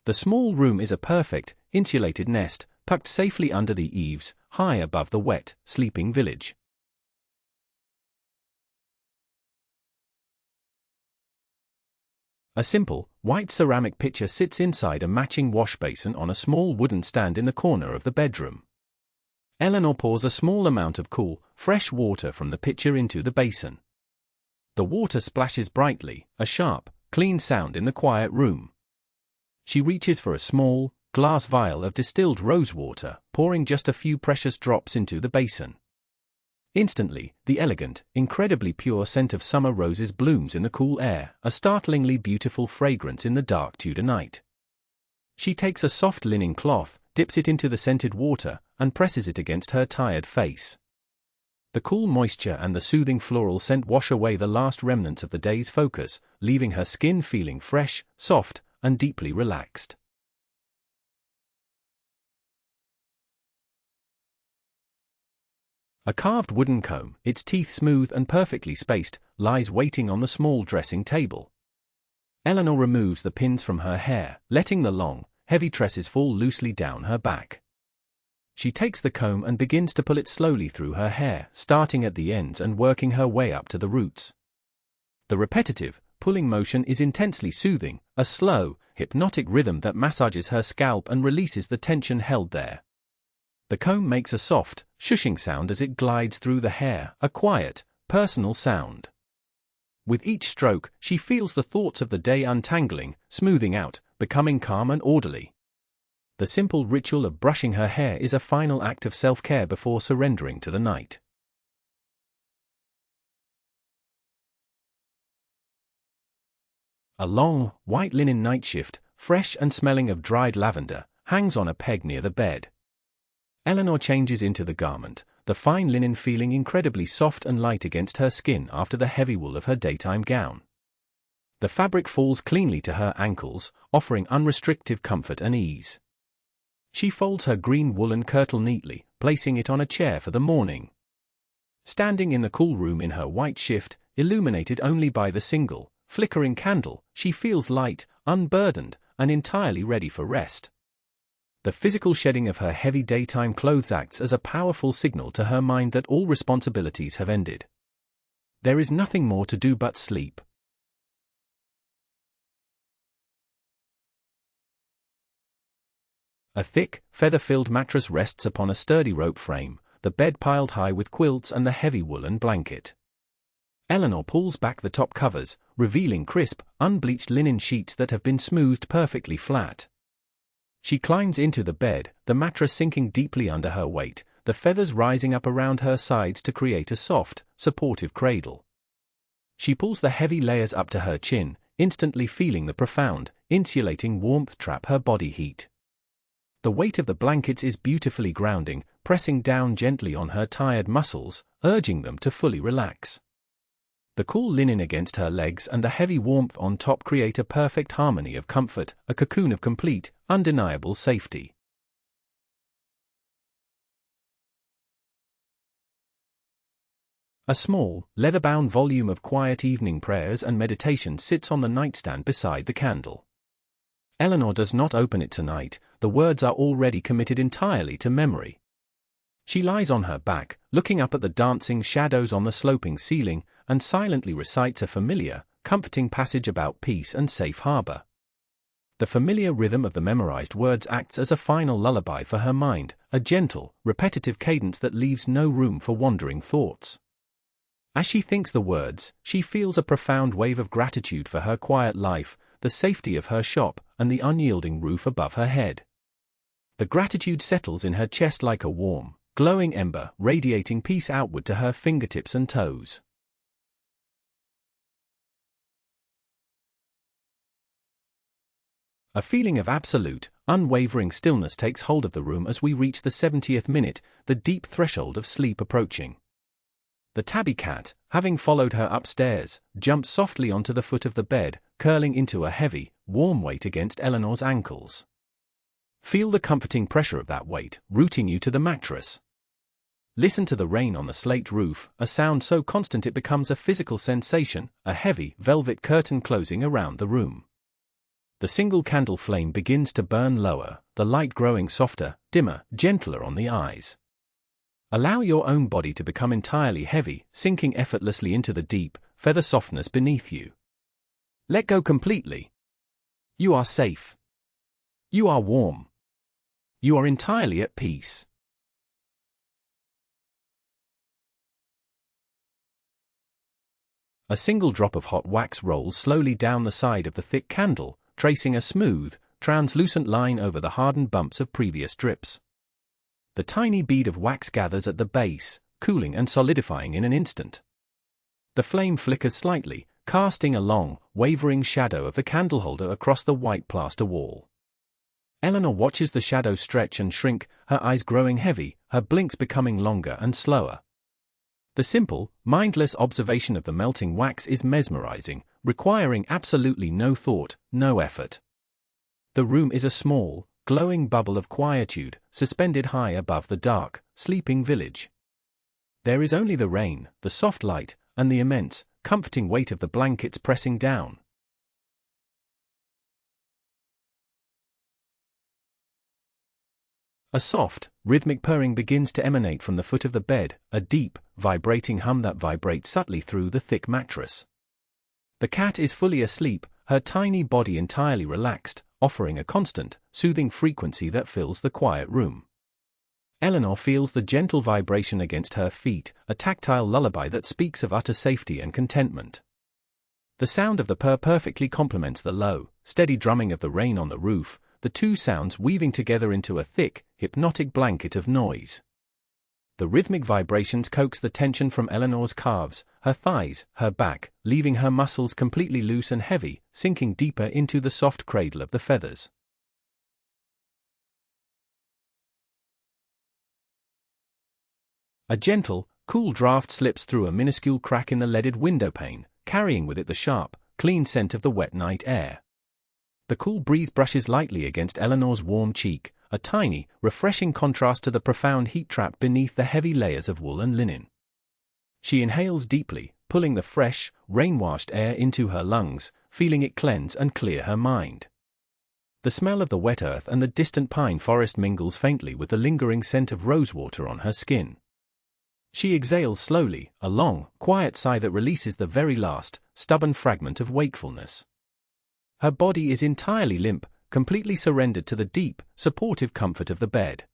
The small room is a perfect, insulated nest, tucked safely under the eaves, high above the wet, sleeping village. A simple, white ceramic pitcher sits inside a matching wash basin on a small wooden stand in the corner of the bedroom. Eleanor pours a small amount of cool, fresh water from the pitcher into the basin. The water splashes brightly, a sharp, clean sound in the quiet room. She reaches for a small, glass vial of distilled rosewater, pouring just a few precious drops into the basin. Instantly, the elegant, incredibly pure scent of summer roses blooms in the cool air, a startlingly beautiful fragrance in the dark Tudor night. She takes a soft linen cloth, dips it into the scented water, and presses it against her tired face. The cool moisture and the soothing floral scent wash away the last remnants of the day's focus, leaving her skin feeling fresh, soft, and deeply relaxed. A carved wooden comb, its teeth smooth and perfectly spaced, lies waiting on the small dressing table. Eleanor removes the pins from her hair, letting the long, heavy tresses fall loosely down her back. She takes the comb and begins to pull it slowly through her hair, starting at the ends and working her way up to the roots. The repetitive, pulling motion is intensely soothing, a slow, hypnotic rhythm that massages her scalp and releases the tension held there. The comb makes a soft, shushing sound as it glides through the hair, a quiet, personal sound. With each stroke, she feels the thoughts of the day untangling, smoothing out, becoming calm and orderly. The simple ritual of brushing her hair is a final act of self-care before surrendering to the night. A long, white linen nightshift, fresh and smelling of dried lavender, hangs on a peg near the bed. Eleanor changes into the garment, the fine linen feeling incredibly soft and light against her skin after the heavy wool of her daytime gown. The fabric falls cleanly to her ankles, offering unrestricted comfort and ease. She folds her green woolen kirtle neatly, placing it on a chair for the morning. Standing in the cool room in her white shift, illuminated only by the single, flickering candle, she feels light, unburdened, and entirely ready for rest. The physical shedding of her heavy daytime clothes acts as a powerful signal to her mind that all responsibilities have ended. There is nothing more to do but sleep. A thick, feather-filled mattress rests upon a sturdy rope frame, the bed piled high with quilts and the heavy woolen blanket. Eleanor pulls back the top covers, revealing crisp, unbleached linen sheets that have been smoothed perfectly flat. She climbs into the bed, the mattress sinking deeply under her weight, the feathers rising up around her sides to create a soft, supportive cradle. She pulls the heavy layers up to her chin, instantly feeling the profound, insulating warmth trap her body heat. The weight of the blankets is beautifully grounding, pressing down gently on her tired muscles, urging them to fully relax. The cool linen against her legs and the heavy warmth on top create a perfect harmony of comfort, a cocoon of complete, undeniable safety. A small, leather-bound volume of quiet evening prayers and meditation sits on the nightstand beside the candle. Eleanor does not open it tonight, the words are already committed entirely to memory. She lies on her back, looking up at the dancing shadows on the sloping ceiling, and silently recites a familiar, comforting passage about peace and safe harbor. The familiar rhythm of the memorized words acts as a final lullaby for her mind, a gentle, repetitive cadence that leaves no room for wandering thoughts. As she thinks the words, she feels a profound wave of gratitude for her quiet life, the safety of her shop, and the unyielding roof above her head. The gratitude settles in her chest like a warm, glowing ember, radiating peace outward to her fingertips and toes. A feeling of absolute, unwavering stillness takes hold of the room as we reach the 70th minute, the deep threshold of sleep approaching. The tabby cat, having followed her upstairs, jumps softly onto the foot of the bed, curling into a heavy, warm weight against Eleanor's ankles. Feel the comforting pressure of that weight, rooting you to the mattress. Listen to the rain on the slate roof, a sound so constant it becomes a physical sensation, a heavy, velvet curtain closing around the room. The single candle flame begins to burn lower, the light growing softer, dimmer, gentler on the eyes. Allow your own body to become entirely heavy, sinking effortlessly into the deep, feather softness beneath you. Let go completely. You are safe. You are warm. You are entirely at peace. A single drop of hot wax rolls slowly down the side of the thick candle, tracing a smooth, translucent line over the hardened bumps of previous drips. The tiny bead of wax gathers at the base, cooling and solidifying in an instant. The flame flickers slightly, casting a long, wavering shadow of the candleholder across the white plaster wall. Eleanor watches the shadow stretch and shrink, her eyes growing heavy, her blinks becoming longer and slower. The simple, mindless observation of the melting wax is mesmerizing, requiring absolutely no thought, no effort. The room is a small, glowing bubble of quietude, suspended high above the dark, sleeping village. There is only the rain, the soft light, and the immense, comforting weight of the blankets pressing down. A soft, rhythmic purring begins to emanate from the foot of the bed, a deep, vibrating hum that vibrates subtly through the thick mattress. The cat is fully asleep, her tiny body entirely relaxed, offering a constant, soothing frequency that fills the quiet room. Eleanor feels the gentle vibration against her feet, a tactile lullaby that speaks of utter safety and contentment. The sound of the purr perfectly complements the low, steady drumming of the rain on the roof, the two sounds weaving together into a thick, hypnotic blanket of noise. The rhythmic vibrations coax the tension from Eleanor's calves, her thighs, her back, leaving her muscles completely loose and heavy, sinking deeper into the soft cradle of the feathers. A gentle, cool draft slips through a minuscule crack in the leaded windowpane, carrying with it the sharp, clean scent of the wet night air. The cool breeze brushes lightly against Eleanor's warm cheek, a tiny, refreshing contrast to the profound heat trap beneath the heavy layers of wool and linen. She inhales deeply, pulling the fresh, rain-washed air into her lungs, feeling it cleanse and clear her mind. The smell of the wet earth and the distant pine forest mingles faintly with the lingering scent of rosewater on her skin. She exhales slowly, a long, quiet sigh that releases the very last, stubborn fragment of wakefulness. Her body is entirely limp, completely surrendered to the deep, supportive comfort of the bed.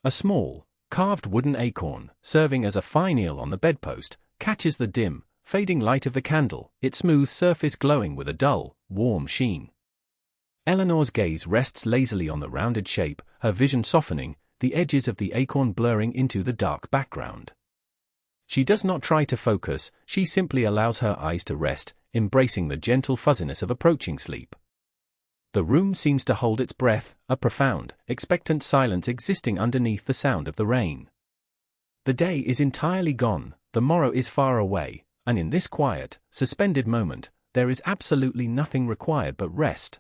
A small, carved wooden acorn, serving as a finial on the bedpost, catches the dim, fading light of the candle, its smooth surface glowing with a dull, warm sheen. Eleanor's gaze rests lazily on the rounded shape, her vision softening, the edges of the acorn blurring into the dark background. She does not try to focus, she simply allows her eyes to rest, embracing the gentle fuzziness of approaching sleep. The room seems to hold its breath, a profound, expectant silence existing underneath the sound of the rain. The day is entirely gone, the morrow is far away, and in this quiet, suspended moment, there is absolutely nothing required but rest.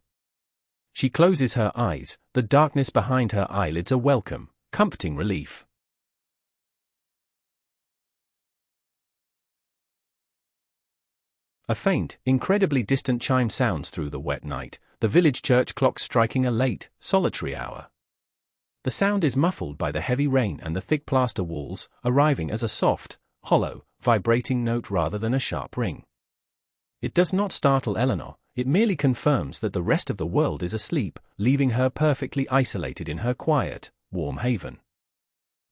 She closes her eyes, the darkness behind her eyelids a welcome, comforting relief. A faint, incredibly distant chime sounds through the wet night, the village church clock striking a late, solitary hour. The sound is muffled by the heavy rain and the thick plaster walls, arriving as a soft, hollow, vibrating note rather than a sharp ring. It does not startle Eleanor, it merely confirms that the rest of the world is asleep, leaving her perfectly isolated in her quiet, warm haven.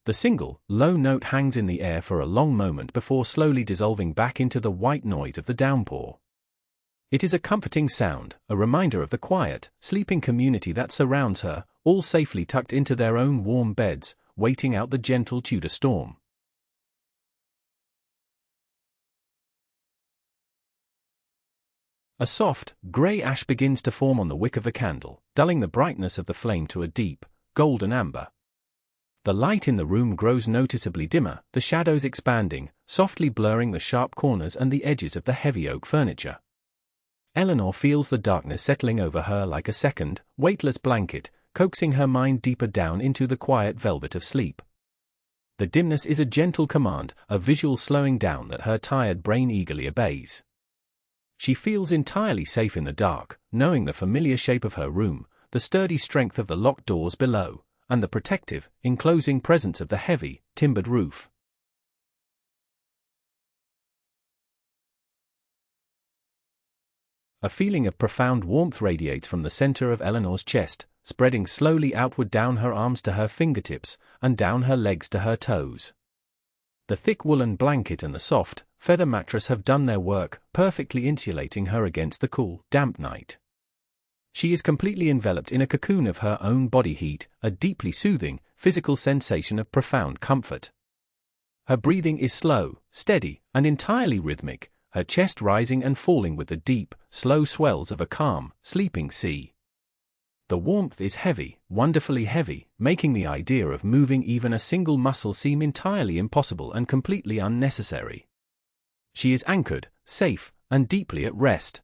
The single, low note hangs in the air for a long moment before slowly dissolving back into the white noise of the downpour. It is a comforting sound, a reminder of the quiet, sleeping community that surrounds her, all safely tucked into their own warm beds, waiting out the gentle Tudor storm. A soft, grey ash begins to form on the wick of the candle, dulling the brightness of the flame to a deep, golden amber. The light in the room grows noticeably dimmer, the shadows expanding, softly blurring the sharp corners and the edges of the heavy oak furniture. Eleanor feels the darkness settling over her like a second, weightless blanket, coaxing her mind deeper down into the quiet velvet of sleep. The dimness is a gentle command, a visual slowing down that her tired brain eagerly obeys. She feels entirely safe in the dark, knowing the familiar shape of her room, the sturdy strength of the locked doors below, and the protective, enclosing presence of the heavy, timbered roof. A feeling of profound warmth radiates from the center of Eleanor's chest, spreading slowly outward down her arms to her fingertips, and down her legs to her toes. The thick woolen blanket and the soft, feather mattress have done their work, perfectly insulating her against the cool, damp night. She is completely enveloped in a cocoon of her own body heat, a deeply soothing, physical sensation of profound comfort. Her breathing is slow, steady, and entirely rhythmic, her chest rising and falling with the deep, slow swells of a calm, sleeping sea. The warmth is heavy, wonderfully heavy, making the idea of moving even a single muscle seem entirely impossible and completely unnecessary. She is anchored, safe, and deeply at rest.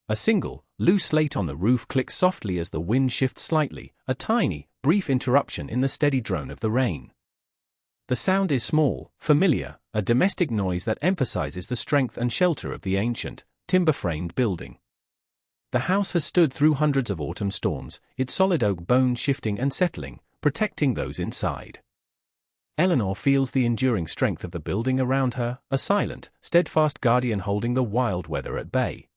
A single, loose slate on the roof clicks softly as the wind shifts slightly, a tiny, brief interruption in the steady drone of the rain. The sound is small, familiar, a domestic noise that emphasizes the strength and shelter of the ancient, timber-framed building. The house has stood through hundreds of autumn storms, its solid oak bones shifting and settling, protecting those inside. Eleanor feels the enduring strength of the building around her, a silent, steadfast guardian holding the wild weather at bay.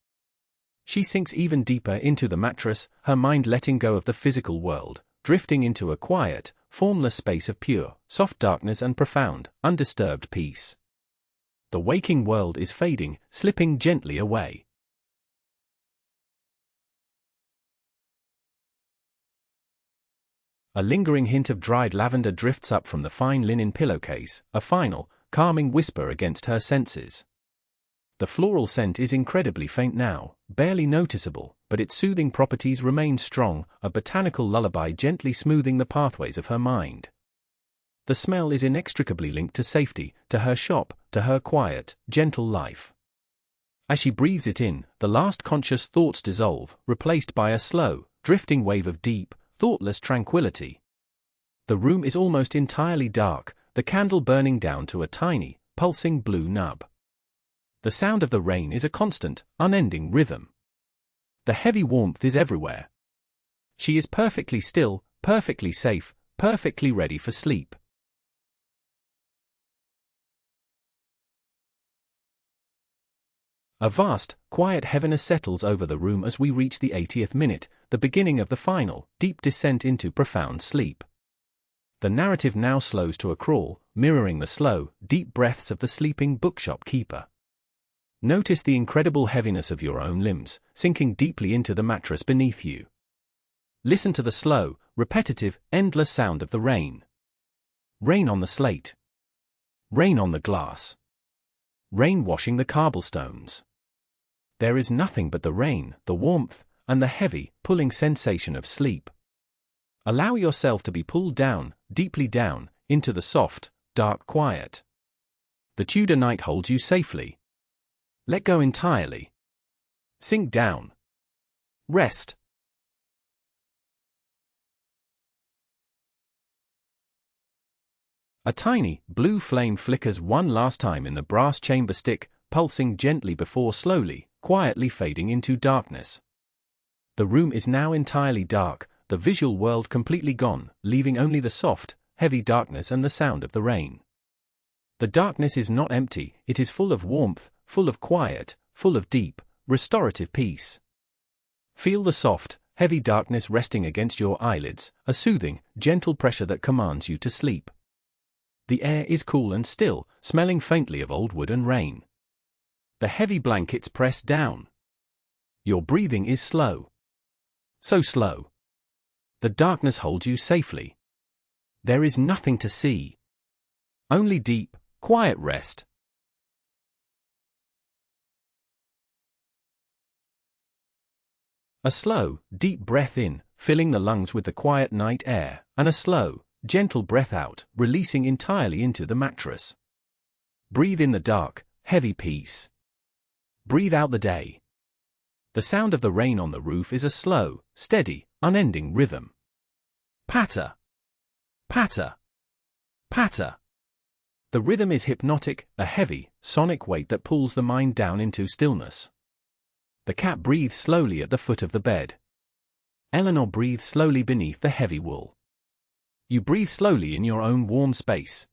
She sinks even deeper into the mattress, her mind letting go of the physical world, drifting into a quiet, formless space of pure, soft darkness and profound, undisturbed peace. The waking world is fading, slipping gently away. A lingering hint of dried lavender drifts up from the fine linen pillowcase, a final, calming whisper against her senses. The floral scent is incredibly faint now, barely noticeable, but its soothing properties remain strong, a botanical lullaby gently smoothing the pathways of her mind. The smell is inextricably linked to safety, to her shop, to her quiet, gentle life. As she breathes it in, the last conscious thoughts dissolve, replaced by a slow, drifting wave of deep, thoughtless tranquility. The room is almost entirely dark, the candle burning down to a tiny, pulsing blue nub. The sound of the rain is a constant, unending rhythm. The heavy warmth is everywhere. She is perfectly still, perfectly safe, perfectly ready for sleep. A vast, quiet heaviness settles over the room as we reach the 80th minute, the beginning of the final, deep descent into profound sleep. The narrative now slows to a crawl, mirroring the slow, deep breaths of the sleeping bookshop keeper. Notice the incredible heaviness of your own limbs, sinking deeply into the mattress beneath you. Listen to the slow, repetitive, endless sound of the rain. Rain on the slate. Rain on the glass. Rain washing the cobblestones. There is nothing but the rain, the warmth, and the heavy, pulling sensation of sleep. Allow yourself to be pulled down, deeply down, into the soft, dark quiet. The Tudor night holds you safely. Let go entirely. Sink down. Rest. A tiny, blue flame flickers one last time in the brass chamber stick, pulsing gently before slowly, quietly fading into darkness. The room is now entirely dark, the visual world completely gone, leaving only the soft, heavy darkness and the sound of the rain. The darkness is not empty, it is full of warmth, full of quiet, full of deep, restorative peace. Feel the soft, heavy darkness resting against your eyelids, a soothing, gentle pressure that commands you to sleep. The air is cool and still, smelling faintly of old wood and rain. The heavy blankets press down. Your breathing is slow. So slow. The darkness holds you safely. There is nothing to see. Only deep, quiet rest. A slow, deep breath in, filling the lungs with the quiet night air, and a slow, gentle breath out, releasing entirely into the mattress. Breathe in the dark, heavy peace. Breathe out the day. The sound of the rain on the roof is a slow, steady, unending rhythm. Patter. Patter. Patter. The rhythm is hypnotic, a heavy, sonic weight that pulls the mind down into stillness. The cat breathes slowly at the foot of the bed. Eleanor breathes slowly beneath the heavy wool. You breathe slowly in your own warm space.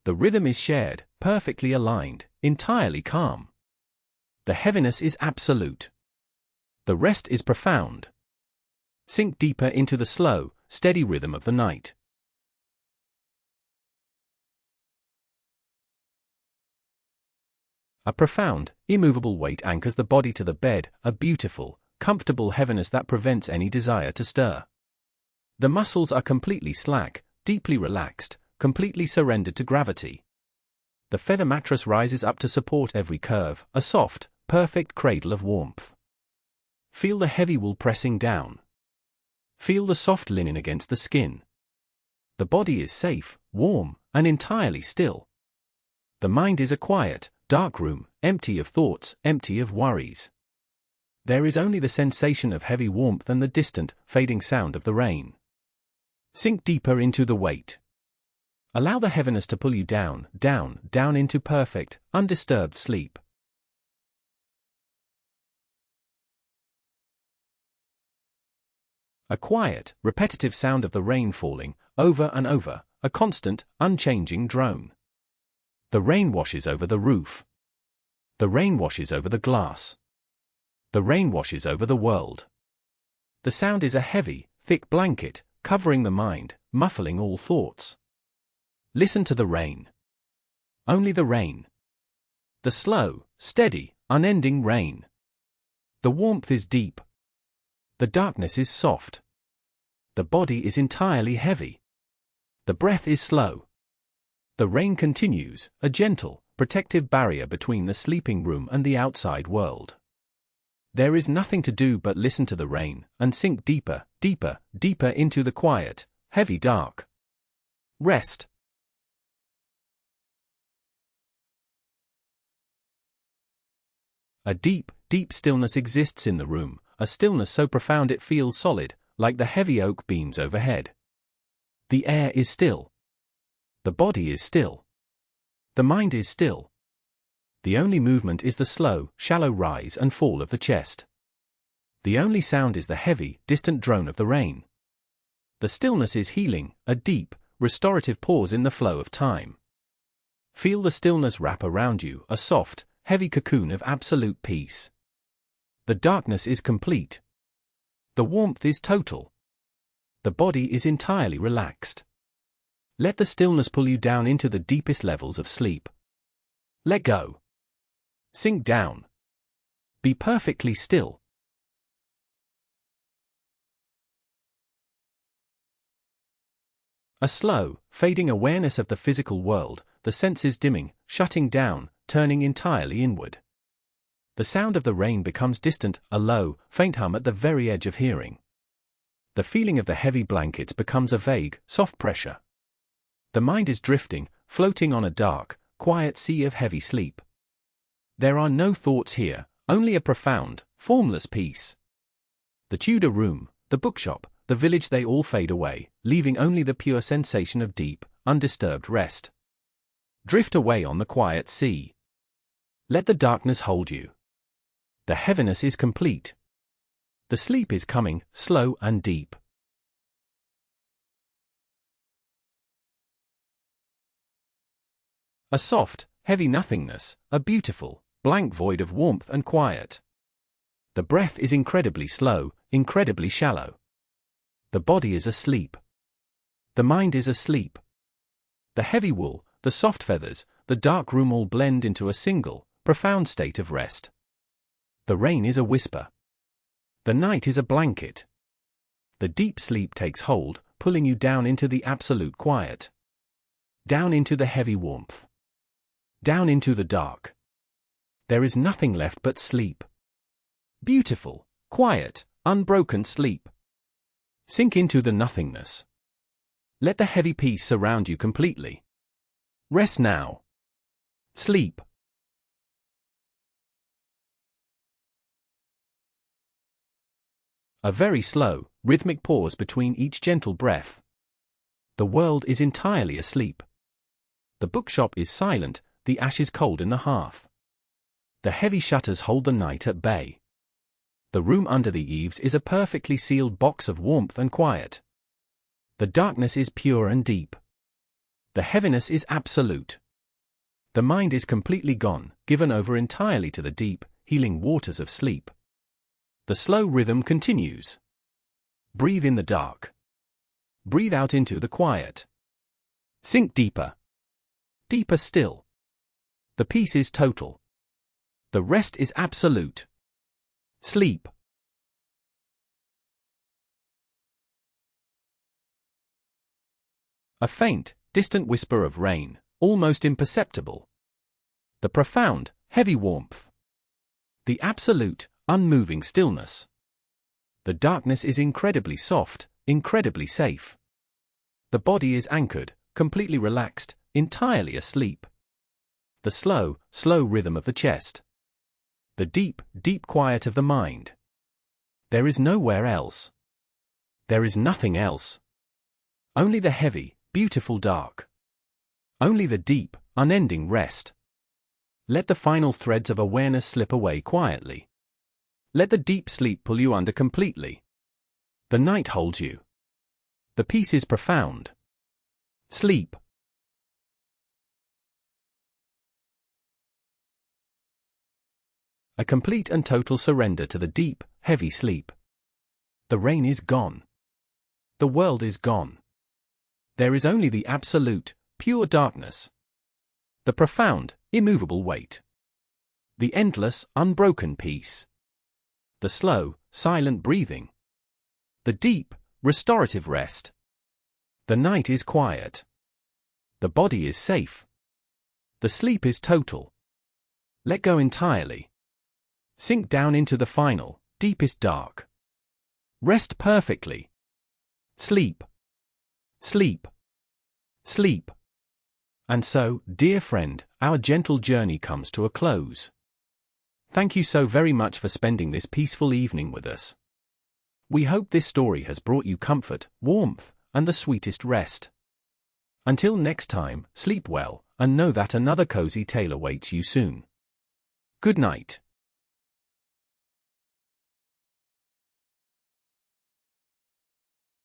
The rhythm is shared, perfectly aligned, entirely calm. The heaviness is absolute. The rest is profound. Sink deeper into the slow, steady rhythm of the night. A profound, immovable weight anchors the body to the bed, a beautiful, comfortable heaviness that prevents any desire to stir. The muscles are completely slack, deeply relaxed, completely surrendered to gravity. The feather mattress rises up to support every curve, a soft, perfect cradle of warmth. Feel the heavy wool pressing down. Feel the soft linen against the skin. The body is safe, warm, and entirely still. The mind is a quiet, dark room, empty of thoughts, empty of worries. There is only the sensation of heavy warmth and the distant, fading sound of the rain. Sink deeper into the weight. Allow the heaviness to pull you down, down, down into perfect, undisturbed sleep. A quiet, repetitive sound of the rain falling, over and over, a constant, unchanging drone. The rain washes over the roof. The rain washes over the glass. The rain washes over the world. The sound is a heavy, thick blanket, covering the mind, muffling all thoughts. Listen to the rain. Only the rain. The slow, steady, unending rain. The warmth is deep. The darkness is soft. The body is entirely heavy. The breath is slow. The rain continues, a gentle, protective barrier between the sleeping room and the outside world. There is nothing to do but listen to the rain, and sink deeper, deeper, deeper into the quiet, heavy dark. Rest. A deep, deep stillness exists in the room, a stillness so profound it feels solid, like the heavy oak beams overhead. The air is still. The body is still. The mind is still. The only movement is the slow, shallow rise and fall of the chest. The only sound is the heavy, distant drone of the rain. The stillness is healing, a deep, restorative pause in the flow of time. Feel the stillness wrap around you, a soft, heavy cocoon of absolute peace. The darkness is complete. The warmth is total. The body is entirely relaxed. Let the stillness pull you down into the deepest levels of sleep. Let go. Sink down. Be perfectly still. A slow, fading awareness of the physical world, the senses dimming, shutting down, turning entirely inward. The sound of the rain becomes distant, a low, faint hum at the very edge of hearing. The feeling of the heavy blankets becomes a vague, soft pressure. The mind is drifting, floating on a dark, quiet sea of heavy sleep. There are no thoughts here, only a profound, formless peace. The Tudor room, the bookshop, the village, they all fade away, leaving only the pure sensation of deep, undisturbed rest. Drift away on the quiet sea. Let the darkness hold you. The heaviness is complete. The sleep is coming, slow and deep. A soft, heavy nothingness, a beautiful, blank void of warmth and quiet. The breath is incredibly slow, incredibly shallow. The body is asleep. The mind is asleep. The heavy wool, the soft feathers, the dark room all blend into a single, profound state of rest. The rain is a whisper. The night is a blanket. The deep sleep takes hold, pulling you down into the absolute quiet. Down into the heavy warmth. Down into the dark. There is nothing left but sleep. Beautiful, quiet, unbroken sleep. Sink into the nothingness. Let the heavy peace surround you completely. Rest now. Sleep. A very slow, rhythmic pause between each gentle breath. The world is entirely asleep. The bookshop is silent, the ashes cold in the hearth. The heavy shutters hold the night at bay. The room under the eaves is a perfectly sealed box of warmth and quiet. The darkness is pure and deep. The heaviness is absolute. The mind is completely gone, given over entirely to the deep, healing waters of sleep. The slow rhythm continues. Breathe in the dark. Breathe out into the quiet. Sink deeper. Deeper still. The peace is total. The rest is absolute. Sleep. A faint, distant whisper of rain, almost imperceptible. The profound, heavy warmth. The absolute, unmoving stillness. The darkness is incredibly soft, incredibly safe. The body is anchored, completely relaxed, entirely asleep. The slow, slow rhythm of the chest. The deep, deep quiet of the mind. There is nowhere else. There is nothing else. Only the heavy, beautiful dark. Only the deep, unending rest. Let the final threads of awareness slip away quietly. Let the deep sleep pull you under completely. The night holds you. The peace is profound. Sleep. A complete and total surrender to the deep, heavy sleep. The rain is gone. The world is gone. There is only the absolute, pure darkness. The profound, immovable weight. The endless, unbroken peace. The slow, silent breathing. The deep, restorative rest. The night is quiet. The body is safe. The sleep is total. Let go entirely. Sink down into the final, deepest dark. Rest perfectly. Sleep. Sleep. Sleep. And so, dear friend, our gentle journey comes to a close. Thank you so very much for spending this peaceful evening with us. We hope this story has brought you comfort, warmth, and the sweetest rest. Until next time, sleep well, and know that another cozy tale awaits you soon. Good night.